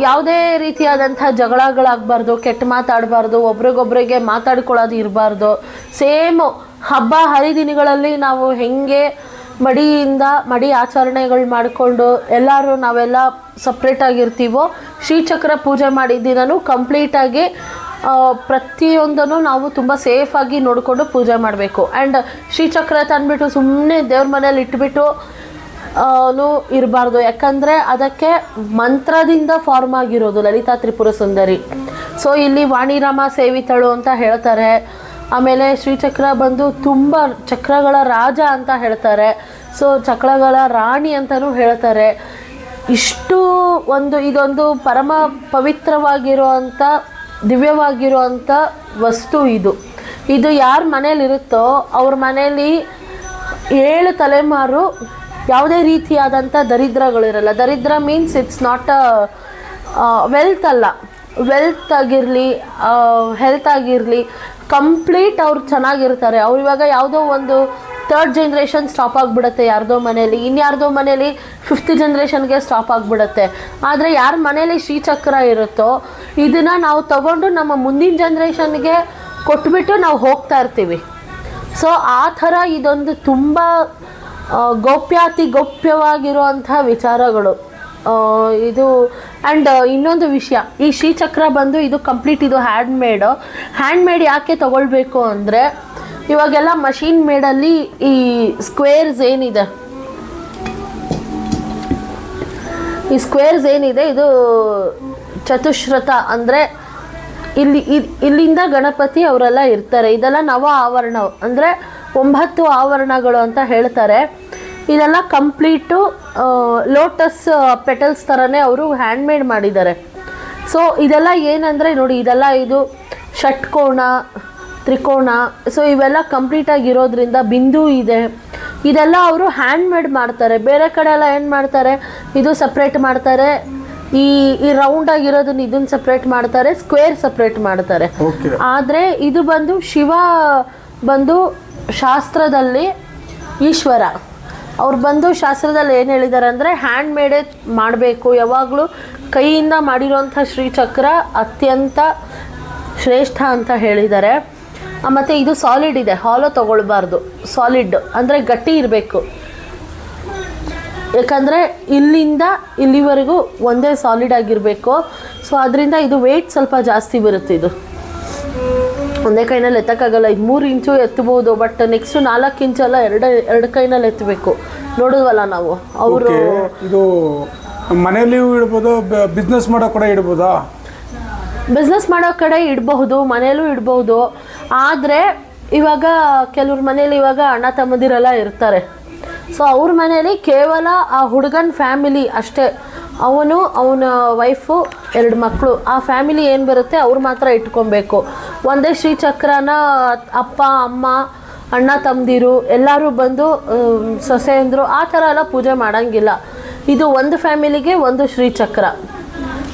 ಯಾವುದೇ ರೀತಿಯಾದಂಥ ಜಗಳಗಳಾಗಬಾರ್ದು, ಕೆಟ್ಟ ಮಾತಾಡಬಾರ್ದು, ಒಬ್ರಿಗೊಬ್ರಿಗೆ ಮಾತಾಡ್ಕೊಳ್ಳೋದು ಇರಬಾರ್ದು. ಸೇಮು ಹಬ್ಬ ಹರಿದಿನಗಳಲ್ಲಿ ನಾವು ಹೆಂಗೆ ಮಡಿ ಆಚರಣೆಗಳು ಮಾಡಿಕೊಂಡು ಎಲ್ಲರೂ ನಾವೆಲ್ಲ ಸಪ್ರೇಟಾಗಿರ್ತೀವೋ, ಶ್ರೀಚಕ್ರ ಪೂಜೆ ಮಾಡಿದ್ದೀನೂ ಕಂಪ್ಲೀಟಾಗಿ ಪ್ರತಿಯೊಂದನ್ನು ನಾವು ತುಂಬ ಸೇಫಾಗಿ ನೋಡಿಕೊಂಡು ಪೂಜೆ ಮಾಡಬೇಕು. ಆ್ಯಂಡ್ ಶ್ರೀಚಕ್ರ ತಂದುಬಿಟ್ಟು ಸುಮ್ಮನೆ ದೇವ್ರ ಮನೇಲಿ ಇಟ್ಬಿಟ್ಟು ಇರಬಾರ್ದು. ಯಾಕಂದರೆ ಅದಕ್ಕೆ ಮಂತ್ರದಿಂದ ಫಾರ್ಮ್ ಆಗಿರೋದು ಲಲಿತಾ ತ್ರಿಪುರ ಸುಂದರಿ. ಸೊ ಇಲ್ಲಿ ವಾಣಿರಾಮ ಸೇವಿತಳು ಅಂತ ಹೇಳ್ತಾರೆ. ಆಮೇಲೆ ಶ್ರೀಚಕ್ರ ಬಂದು ತುಂಬ ಚಕ್ರಗಳ ರಾಜ ಅಂತ ಹೇಳ್ತಾರೆ. ಸೊ ಚಕ್ರಗಳ ರಾಣಿ ಅಂತಲೂ ಹೇಳ್ತಾರೆ. ಇಷ್ಟು ಇದೊಂದು ಪರಮ ಪವಿತ್ರವಾಗಿರುವಂಥ ದಿವ್ಯವಾಗಿರುವಂಥ ವಸ್ತು ಇದು ಯಾರ ಮನೇಲಿರುತ್ತೋ ಅವ್ರ ಮನೇಲಿ 7 ತಲೆಮಾರು ಯಾವುದೇ ರೀತಿಯಾದಂಥ ದರಿದ್ರಗಳಿರಲ್ಲ. ದರಿದ್ರ ಮೀನ್ಸ್ ಇಟ್ಸ್ ನಾಟ್ ವೆಲ್ತ್ ಅಲ್ಲ, ವೆಲ್ತ್ ಆಗಿರಲಿ, ಹೆಲ್ತ್ ಆಗಿರಲಿ, ಕಂಪ್ಲೀಟ್ ಅವ್ರು ಚೆನ್ನಾಗಿರ್ತಾರೆ. ಅವ್ರು ಇವಾಗ ಯಾವುದೋ ಒಂದು ಥರ್ಡ್ ಜನ್ರೇಷನ್ ಸ್ಟಾಪ್ ಆಗಿಬಿಡುತ್ತೆ ಯಾರ್ದೋ ಮನೇಲಿ, ಇನ್ಯಾರ್ದೋ ಮನೇಲಿ 5th ಜನ್ರೇಷನ್ಗೆ ಸ್ಟಾಪ್ ಆಗಿಬಿಡುತ್ತೆ. ಆದರೆ ಯಾರ ಮನೇಲಿ ಶ್ರೀಚಕ್ರ ಇರುತ್ತೋ ಇದನ್ನು ನಾವು ತಗೊಂಡು ನಮ್ಮ ಮುಂದಿನ ಜನ್ರೇಷನ್ಗೆ ಕೊಟ್ಬಿಟ್ಟು ನಾವು ಹೋಗ್ತಾ ಇರ್ತೀವಿ. ಸೊ ಆ ಥರ ಇದೊಂದು ತುಂಬ ಗೌಪ್ಯವಾಗಿರುವಂಥ ವಿಚಾರಗಳು ಇದು. ಆ್ಯಂಡ್ ಇನ್ನೊಂದು ವಿಷಯ, ಈ ಶ್ರೀಚಕ್ರ ಬಂದು ಇದು ಕಂಪ್ಲೀಟ್ ಇದು ಹ್ಯಾಂಡ್ಮೇಡ್ ಯಾಕೆ ತಗೊಳ್ಬೇಕು ಅಂದರೆ ಇವಾಗೆಲ್ಲ ಮಷೀನ್ ಮೇಡಲ್ಲಿ ಈ ಸ್ಕ್ವೇರ್ಸ್ ಏನಿದೆ, ಇದು ಚತುಶ್ರತ ಅಂದರೆ ಇಲ್ಲಿಂದ ಗಣಪತಿ ಅವರೆಲ್ಲ ಇರ್ತಾರೆ. ಇದೆಲ್ಲ ನವ ಆವರಣ ಅಂದರೆ 9 ಆವರಣಗಳು ಅಂತ ಹೇಳ್ತಾರೆ. ಇದೆಲ್ಲ ಕಂಪ್ಲೀಟು ಲೋಟಸ್ ಪೆಟಲ್ಸ್ ಥರನೇ ಅವರು ಹ್ಯಾಂಡ್ಮೇಡ್ ಮಾಡಿದ್ದಾರೆ. ಸೊ ಇದೆಲ್ಲ ಏನಂದರೆ ನೋಡಿ, ಇದೆಲ್ಲ ಇದು ಷಟ್ಕೋಣ, ತ್ರಿಕೋಣ, ಸೊ ಇವೆಲ್ಲ ಕಂಪ್ಲೀಟಾಗಿರೋದ್ರಿಂದ ಬಿಂದು ಇದೆ. ಇದೆಲ್ಲ ಅವರು ಹ್ಯಾಂಡ್ಮೇಡ್ ಮಾಡ್ತಾರೆ. ಬೇರೆ ಕಡೆ ಎಲ್ಲ ಏನು ಮಾಡ್ತಾರೆ, ಇದು ಸಪ್ರೇಟ್ ಮಾಡ್ತಾರೆ, ಈ ರೌಂಡಾಗಿರೋದನ್ನ ಇದನ್ನು ಸಪ್ರೇಟ್ ಮಾಡ್ತಾರೆ, ಸ್ಕ್ವೇರ್ ಸಪ್ರೇಟ್ ಮಾಡ್ತಾರೆ. ಆದರೆ ಇದು ಬಂದು ಶಿವ ಬಂದು ಶಾಸ್ತ್ರದಲ್ಲಿ ಈಶ್ವರ ಅವ್ರು ಬಂದು ಶಾಸ್ತ್ರದಲ್ಲಿ ಏನು ಹೇಳಿದ್ದಾರೆ ಅಂದರೆ ಹ್ಯಾಂಡ್ಮೇಡೇ ಮಾಡಬೇಕು, ಯಾವಾಗಲೂ ಕೈಯಿಂದ ಮಾಡಿರೋಂಥ ಶ್ರೀಚಕ್ರ ಅತ್ಯಂತ ಶ್ರೇಷ್ಠ ಅಂತ ಹೇಳಿದ್ದಾರೆ. ಮತ್ತು ಇದು ಸಾಲಿಡ್ ಇದೆ, ಹಾಲೋ ತೊಗೊಳ್ಬಾರ್ದು, ಸಾಲಿಡ್ ಅಂದರೆ ಗಟ್ಟಿ ಇರಬೇಕು. ಯಾಕಂದರೆ ಇಲ್ಲಿಂದ ಇಲ್ಲಿವರೆಗೂ ಒಂದೇ ಸಾಲಿಡ್ ಆಗಿರಬೇಕು. ಸೊ ಅದರಿಂದ ಇದು ವೆಯ್ಟ್ ಸ್ವಲ್ಪ ಜಾಸ್ತಿ ಬರುತ್ತೆ. ಇದು ಒಂದೇ ಕೈನಲ್ಲಿ ಎತ್ತಕ್ಕಾಗಲ್ಲ, ಇದು 3 ಇಂಚು ಎತ್ತಬಹುದು, ಬಟ್ ನೆಕ್ಸ್ಟ್ 4 ಇಂಚೆಲ್ಲ ಎರಡು ಕೈನಲ್ಲಿ ಎತ್ತಬೇಕು. ನೋಡಿದ್ವಲ್ಲ ನಾವು. ಅವರು ಇದು ಮನೆಯಲ್ಲಿಯೂ ಇಡ್ಬೋದು, ಬಿಸ್ನೆಸ್ ಮಾಡೋ ಕಡೆ ಇಡ್ಬೋದಾ? ಬಿಸ್ನೆಸ್ ಮಾಡೋ ಕಡೆ ಇಡಬಹುದು, ಮನೆಯಲ್ಲೂ ಇಡಬಹುದು. ಆದರೆ ಇವಾಗ ಕೆಲವ್ರ ಮನೇಲಿ ಇವಾಗ ಅಣ್ಣ ತಮ್ಮದಿರೆಲ್ಲ ಇರ್ತಾರೆ. ಸೊ ಅವ್ರ ಮನೇಲಿ ಕೇವಲ ಆ ಹುಡುಗನ ಫ್ಯಾಮಿಲಿ ಅಷ್ಟೇ, ಅವನ ವೈಫು 2 ಮಕ್ಕಳು, ಆ ಫ್ಯಾಮಿಲಿ ಏನು ಬರುತ್ತೆ ಅವ್ರು ಮಾತ್ರ ಇಟ್ಕೊಬೇಕು. ಒಂದೇ ಶ್ರೀಚಕ್ರನ ಅಪ್ಪ ಅಮ್ಮ ಅಣ್ಣ ತಮ್ಮದಿರು ಎಲ್ಲರೂ ಬಂದು ಸೊಸೆಯಂದರು ಆ ಥರ ಎಲ್ಲ ಪೂಜೆ ಮಾಡೋಂಗಿಲ್ಲ. ಇದು ಒಂದು ಫ್ಯಾಮಿಲಿಗೆ ಒಂದು ಶ್ರೀಚಕ್ರ.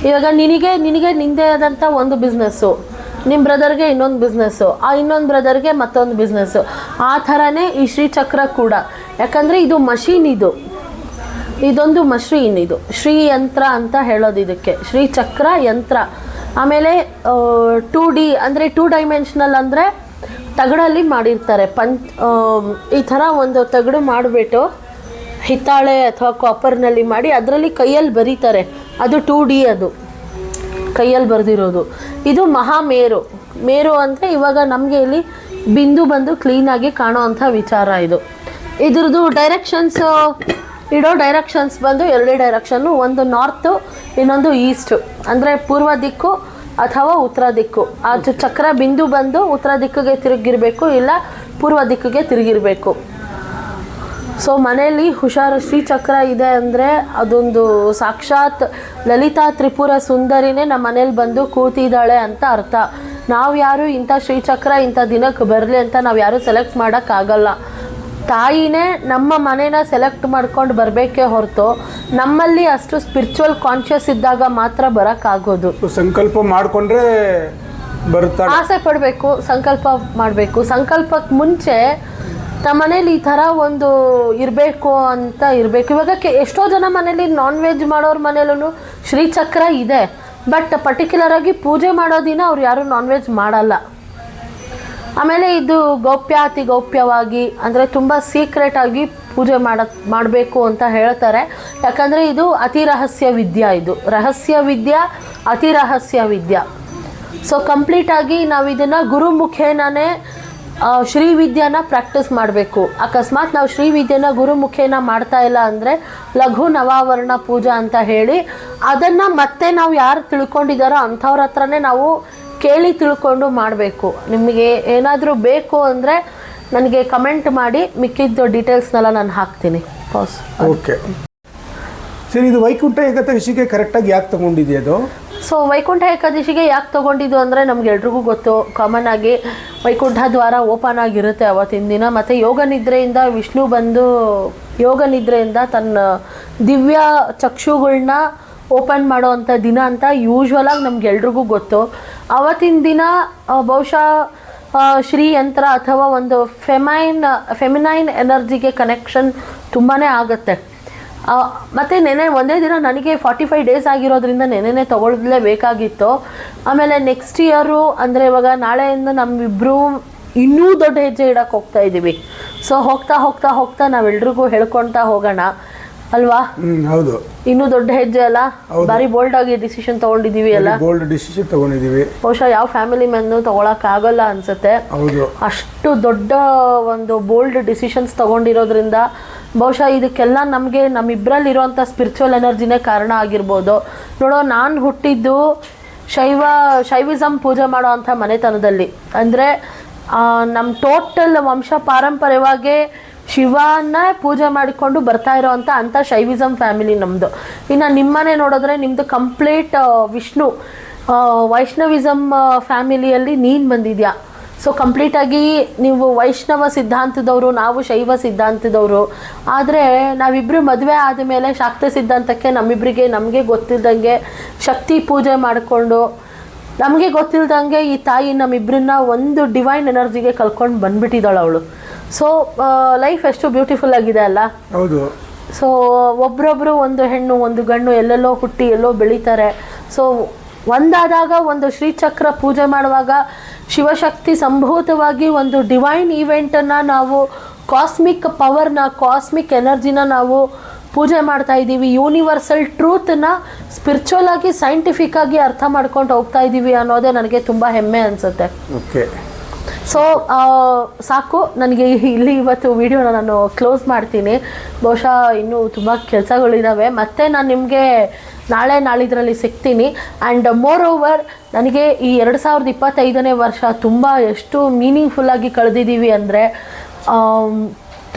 ಇವಾಗ ನಿನಗೆ ನಿಂದೇ ಆದಂಥ ಒಂದು ಬಿಸ್ನೆಸ್ಸು, ನಿಮ್ಮ ಬ್ರದರ್ಗೆ ಇನ್ನೊಂದು ಬಿಸ್ನೆಸ್ಸು, ಆ ಇನ್ನೊಂದು ಬ್ರದರ್ಗೆ ಮತ್ತೊಂದು ಬಿಸ್ನೆಸ್ಸು. ಆ ಥರನೇ ಈ ಶ್ರೀಚಕ್ರ ಕೂಡ. ಯಾಕಂದರೆ ಇದು ಮಷೀನ್, ಇದೊಂದು ಮಷೀನ್, ಇದು ಶ್ರೀಯಂತ್ರ ಅಂತ ಹೇಳೋದು ಇದಕ್ಕೆ, ಶ್ರೀಚಕ್ರ ಯಂತ್ರ. ಆಮೇಲೆ 2D ಅಂದರೆ 2 ಡೈಮೆನ್ಷನಲ್ ಅಂದರೆ ತಗಡಲ್ಲಿ ಮಾಡಿರ್ತಾರೆ. ಈ ಥರ ಒಂದು ತಗಡು ಮಾಡಿಬಿಟ್ಟು ಹಿತ್ತಾಳೆ ಅಥವಾ ಕಾಪರ್ನಲ್ಲಿ ಮಾಡಿ ಅದರಲ್ಲಿ ಕೈಯಲ್ಲಿ ಬರೀತಾರೆ. ಅದು 2D, ಅದು ಕೈಯಲ್ಲಿ ಬರೆದಿರೋದು. ಇದು ಮೇರು ಅಂದರೆ ಇವಾಗ ನಮಗೆ ಇಲ್ಲಿ ಬಿಂದು ಬಂದು ಕ್ಲೀನಾಗಿ ಕಾಣೋ ಅಂಥ ವಿಚಾರ ಇದು. ಇದ್ರದ್ದು ಡೈರೆಕ್ಷನ್ಸ್ ಬಂದು 2 ಡೈರೆಕ್ಷನ್ನು, ಒಂದು ನಾರ್ತು ಇನ್ನೊಂದು ಈಸ್ಟು, ಅಂದರೆ ಪೂರ್ವ ದಿಕ್ಕು ಅಥವಾ ಉತ್ತರ ದಿಕ್ಕು. ಆ ಚಕ್ರ ಬಿಂದು ಬಂದು ಉತ್ತರ ದಿಕ್ಕಿಗೆ ತಿರುಗಿರಬೇಕು, ಇಲ್ಲ ಪೂರ್ವ ದಿಕ್ಕಿಗೆ ತಿರುಗಿರಬೇಕು. ಸೊ ಮನೆಯಲ್ಲಿ ಹುಷಾರು, ಶ್ರೀಚಕ್ರ ಇದೆ ಅಂದರೆ ಅದೊಂದು ಸಾಕ್ಷಾತ್ ಲಲಿತಾ ತ್ರಿಪುರ ಸುಂದರಿನೇ ನಮ್ಮ ಮನೇಲಿ ಬಂದು ಕೂತಿದ್ದಾಳೆ ಅಂತ ಅರ್ಥ. ನಾವು ಯಾರು ಇಂಥ ಶ್ರೀಚಕ್ರ ಇಂಥ ದಿನಕ್ಕೆ ಬರಲಿ ಅಂತ ನಾವು ಯಾರೂ ಸೆಲೆಕ್ಟ್ ಮಾಡೋಕ್ಕಾಗಲ್ಲ. ತಾಯಿನೇ ನಮ್ಮ ಮನೇನ ಸೆಲೆಕ್ಟ್ ಮಾಡ್ಕೊಂಡು ಬರಬೇಕೇ ಹೊರತು ನಮ್ಮಲ್ಲಿ ಅಷ್ಟು ಸ್ಪಿರಿಚುವಲ್ ಕಾನ್ಷಿಯಸ್ ಇದ್ದಾಗ ಮಾತ್ರ ಬರೋಕ್ಕಾಗೋದು. ಸಂಕಲ್ಪ ಮಾಡಿಕೊಂಡ್ರೆ ಬರ್ತಾರೆ, ಆಸೆ ಪಡಬೇಕು, ಸಂಕಲ್ಪ ಮಾಡಬೇಕು. ಸಂಕಲ್ಪಕ್ಕೆ ಮುಂಚೆ ನಮ್ಮ ಮನೇಲಿ ಈ ಥರ ಒಂದು ಇರಬೇಕು ಅಂತ ಇರಬೇಕು. ಇವಾಗ ಎಷ್ಟೋ ಜನ ಮನೇಲಿ ನಾನ್ ವೆಜ್ ಮಾಡೋರ ಮನೇಲೂ ಶ್ರೀಚಕ್ರ ಇದೆ, ಬಟ್ ಪರ್ಟಿಕ್ಯುಲರಾಗಿ ಪೂಜೆ ಮಾಡೋ ದಿನ ಅವ್ರು ಯಾರೂ ನಾನ್ ವೆಜ್ ಮಾಡಲ್ಲ. ಆಮೇಲೆ ಇದು ಗೌಪ್ಯವಾಗಿ ಅಂದರೆ ತುಂಬ ಸೀಕ್ರೆಟಾಗಿ ಪೂಜೆ ಮಾಡಬೇಕು ಅಂತ ಹೇಳ್ತಾರೆ. ಯಾಕಂದರೆ ಇದು ಅತಿ ರಹಸ್ಯ ವಿದ್ಯೆ, ಇದು ರಹಸ್ಯ ವಿದ್ಯೆ, ಅತಿ ರಹಸ್ಯ ವಿದ್ಯೆ. ಸೊ ಕಂಪ್ಲೀಟಾಗಿ ನಾವು ಇದನ್ನು ಗುರುಮುಖೇನೇ ಶ್ರೀವಿದ್ಯೆನ ಪ್ರಾಕ್ಟೀಸ್ ಮಾಡಬೇಕು. ಅಕಸ್ಮಾತ್ ನಾವು ಶ್ರೀವಿದ್ಯೆನ ಗುರುಮುಖೇನ ಮಾಡ್ತಾ ಇಲ್ಲ ಅಂದರೆ ಲಘು ನವಾವರಣ ಪೂಜಾ ಅಂತ ಹೇಳಿ ಅದನ್ನು ಮತ್ತೆ ನಾವು ಯಾರು ತಿಳ್ಕೊಂಡಿದ್ದಾರೋ ಅಂಥವ್ರ ಹತ್ರನೇ ನಾವು ಕೇಳಿ ತಿಳ್ಕೊಂಡು ಮಾಡಬೇಕು. ನಿಮಗೆ ಏನಾದರೂ ಬೇಕು ಅಂದರೆ ನನಗೆ ಕಮೆಂಟ್ ಮಾಡಿ, ಮಿಕ್ಕಿದ್ದು ಡೀಟೇಲ್ಸ್ನೆಲ್ಲ ನಾನು ಹಾಕ್ತೀನಿ. ಓಕೆ ಸರಿ, ಇದು ವೈಕುಂಠ ಏಕಾದಶಿಗೆ ಕರೆಕ್ಟಾಗಿ ಯಾಕೆ ತೊಗೊಂಡಿದೆಯಾ ಅದು? ಸೊ ವೈಕುಂಠ ಏಕಾದಶಿಗೆ ಯಾಕೆ ತೊಗೊಂಡಿದ್ದು ಅಂದರೆ ನಮಗೆಲ್ರಿಗೂ ಗೊತ್ತು, ಕಾಮನ್ ಆಗಿ ವೈಕುಂಠ ದ್ವಾರ ಓಪನ್ ಆಗಿರುತ್ತೆ ಅವತ್ತಿನ ದಿನ. ಮತ್ತು ಯೋಗ ನಿದ್ರೆಯಿಂದ ವಿಷ್ಣು ಬಂದು ಯೋಗ ನಿದ್ರೆಯಿಂದ ತನ್ನ ದಿವ್ಯ ಚಕ್ಷುಗಳನ್ನ ಓಪನ್ ಮಾಡೋವಂಥ ದಿನ ಅಂತ ಯೂಶ್ವಲಾಗಿ ನಮಗೆಲ್ರಿಗೂ ಗೊತ್ತು. ಅವತ್ತಿನ ದಿನ ಬಹುಶಃ ಶ್ರೀಯಂತ್ರ ಅಥವಾ ಒಂದು ಫೆಮಿನೈನ್ ಎನರ್ಜಿಗೆ ಕನೆಕ್ಷನ್ ತುಂಬಾ ಆಗುತ್ತೆ. ಮತ್ತು ನೆನೆ ಒಂದೇ ದಿನ ನನಗೆ 45 ಡೇಸ್ ಆಗಿರೋದ್ರಿಂದ ನೆನೆನೇ ತೊಗೊಳ್ಲೇಬೇಕಾಗಿತ್ತು. ಆಮೇಲೆ ನೆಕ್ಸ್ಟ್ ಇಯರು ಅಂದರೆ ಇವಾಗ ನಾಳೆಯಿಂದ ನಮ್ಮಿಬ್ಬರು ಇನ್ನೂ ದೊಡ್ಡ ಹೆಜ್ಜೆ ಇಡಕ್ಕೆ ಹೋಗ್ತಾ ಇದ್ದೀವಿ. ಸೊ ಹೋಗ್ತಾ ಹೋಗ್ತಾ ಹೋಗ್ತಾ ನಾವೆಲ್ರಿಗೂ ಹೇಳ್ಕೊಳ್ತಾ ಹೋಗೋಣ ಅಲ್ವಾ? ಹೌದು, ಇನ್ನೂ ದೊಡ್ಡ ಹೆಜ್ಜೆ ಅಲ್ಲ, ಭಾರಿ ಬೋಲ್ಡ್ ಆಗಿ ಡಿಸಿಷನ್ ತಗೊಂಡಿದ್ದೀವಿ ಅಲ್ಲ. ಬೋಲ್ಡ್ ಡಿಸಿಷನ್ ತಗೊಂಡಿದ್ದೀವಿ. ಬಹುಶಃ ಯಾವ ಫ್ಯಾಮಿಲಿ ಮೆನ್ನು ತಗೊಳಕ್ಕಾಗಲ್ಲ ಅನ್ಸುತ್ತೆ. ಹೌದು, ಅಷ್ಟು ದೊಡ್ಡ ಒಂದು ಬೋಲ್ಡ್ ಡಿಸಿಷನ್ಸ್ ತಗೊಂಡಿರೋದ್ರಿಂದ ಬಹುಶಃ ಇದಕ್ಕೆಲ್ಲ ನಮಗೆ ನಮ್ಮಿಬ್ಬರಲ್ಲಿರುವಂಥ ಸ್ಪಿರಿಚುವಲ್ ಎನರ್ಜಿನೇ ಕಾರಣ ಆಗಿರ್ಬೋದು. ನೋಡೋ, ನಾನು ಹುಟ್ಟಿದ್ದು ಶೈವಿಸಮ್ ಪೂಜೆ ಮಾಡೋ ಅಂಥ ಮನೆತನದಲ್ಲಿ. ಅಂದರೆ ನಮ್ಮ ಟೋಟಲ್ ವಂಶ ಪಾರಂಪರ್ಯವಾಗಿ ಶಿವನ ಪೂಜೆ ಮಾಡಿಕೊಂಡು ಬರ್ತಾ ಇರೋವಂಥ ಅಂಥ ಶೈವಿಸಮ್ ಫ್ಯಾಮಿಲಿ ನಮ್ಮದು. ಇನ್ನು ನಿಮ್ಮನೆ ನೋಡಿದ್ರೆ ನಿಮ್ಮದು ಕಂಪ್ಲೀಟ್ ವಿಷ್ಣು ವೈಷ್ಣವಿಸಮ್ ಫ್ಯಾಮಿಲಿಯಲ್ಲಿ ನೀನು ಬಂದಿದ್ಯಾ. ಸೊ ಕಂಪ್ಲೀಟಾಗಿ ನೀವು ವೈಷ್ಣವ ಸಿದ್ಧಾಂತದವರು, ನಾವು ಶೈವ ಸಿದ್ಧಾಂತದವರು. ಆದರೆ ನಾವಿಬ್ಬರು ಮದುವೆ ಆದಮೇಲೆ ಶಾಕ್ತ ಸಿದ್ಧಾಂತಕ್ಕೆ ನಮಗೆ ಗೊತ್ತಿದ್ದಂಗೆ ಶಕ್ತಿ ಪೂಜೆ ಮಾಡಿಕೊಂಡು ನಮಗೆ ಗೊತ್ತಿಲ್ದಂಗೆ ಈ ತಾಯಿ ನಮ್ಮಿಬ್ಬರನ್ನ ಒಂದು ಡಿವೈನ್ ಎನರ್ಜಿಗೆ ಕಲ್ಕೊಂಡು ಬಂದ್ಬಿಟ್ಟಿದ್ದಾಳೆ ಅವಳು. ಸೊ ಲೈಫ್ ಎಷ್ಟು ಬ್ಯೂಟಿಫುಲ್ ಆಗಿದೆ ಅಲ್ಲ. ಹೌದು. ಸೊ ಒಬ್ರೊಬ್ರು ಒಂದು ಹೆಣ್ಣು ಒಂದು ಗಂಡು ಎಲ್ಲೆಲ್ಲೋ ಹುಟ್ಟಿ ಎಲ್ಲೋ ಬೆಳೀತಾರೆ. ಸೊ ಒಂದಾದಾಗ ಒಂದು ಶ್ರೀಚಕ್ರ ಪೂಜೆ ಮಾಡುವಾಗ ಶಿವಶಕ್ತಿ ಸಂಭೂತವಾಗಿ ಒಂದು ಡಿವೈನ್ ಈವೆಂಟನ್ನು ನಾವು ಕಾಸ್ಮಿಕ್ ಪವರ್ನ, ಕಾಸ್ಮಿಕ್ ಎನರ್ಜಿನ ನಾವು ಪೂಜೆ ಮಾಡ್ತಾ ಇದ್ದೀವಿ. ಯೂನಿವರ್ಸಲ್ ಟ್ರೂತನ್ನ ಸ್ಪಿರಿಚುವಲ್ ಆಗಿ, ಸೈಂಟಿಫಿಕ್ ಆಗಿ ಅರ್ಥ ಮಾಡ್ಕೊಂಡು ಹೋಗ್ತಾ ಇದ್ದೀವಿ ಅನ್ನೋದೇ ನನಗೆ ತುಂಬ ಹೆಮ್ಮೆ ಅನಿಸುತ್ತೆ. ಓಕೆ, ಸೊ ಸಾಕು, ನನಗೆ ಇಲ್ಲಿ ಇವತ್ತು ವಿಡಿಯೋನ ನಾನು ಕ್ಲೋಸ್ ಮಾಡ್ತೀನಿ. ಬಹುಶಃ ಇನ್ನೂ ತುಂಬ ಕೆಲಸಗಳಿದ್ದಾವೆ. ಮತ್ತೆ ನಾನು ನಿಮಗೆ ನಾಳಿದ್ರಲ್ಲಿ ಸಿಗ್ತೀನಿ. ಆ್ಯಂಡ್ ಮೋರ್ ಓವರ್ ನನಗೆ ಈ 2025ನೇ ವರ್ಷ ತುಂಬ ಎಷ್ಟು ಮೀನಿಂಗ್ಫುಲ್ಲಾಗಿ ಕಳೆದಿದ್ದೀವಿ ಅಂದರೆ,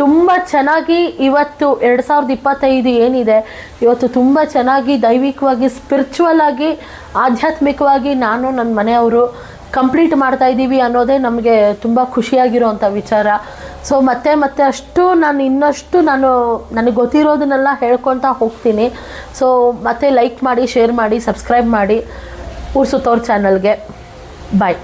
ತುಂಬ ಚೆನ್ನಾಗಿ ಇವತ್ತು 2025 ಏನಿದೆ ಇವತ್ತು ತುಂಬ ಚೆನ್ನಾಗಿ ದೈವಿಕವಾಗಿ, ಸ್ಪಿರಿಚುವಲ್ ಆಗಿ, ಆಧ್ಯಾತ್ಮಿಕವಾಗಿ ನಾನು ನನ್ನ ಮನೆಯವರು ಕಂಪ್ಲೀಟ್ ಮಾಡ್ತಾ ಇದ್ದೀವಿ ಅನ್ನೋದೇ ನಮಗೆ ತುಂಬ ಖುಷಿಯಾಗಿರೋವಂಥ ವಿಚಾರ. ಸೊ ಮತ್ತೆ ಅಷ್ಟು ನನಗೆ ಗೊತ್ತಿರೋದನ್ನೆಲ್ಲ ಹೇಳ್ಕೊತಾ ಹೋಗ್ತೀನಿ. ಸೊ ಮತ್ತೆ ಲೈಕ್ ಮಾಡಿ, ಶೇರ್ ಮಾಡಿ, ಸಬ್ಸ್ಕ್ರೈಬ್ ಮಾಡಿ ಊರ್ಸುತ್ತವ್ರ ಚಾನಲ್ಗೆ. ಬಾಯ್.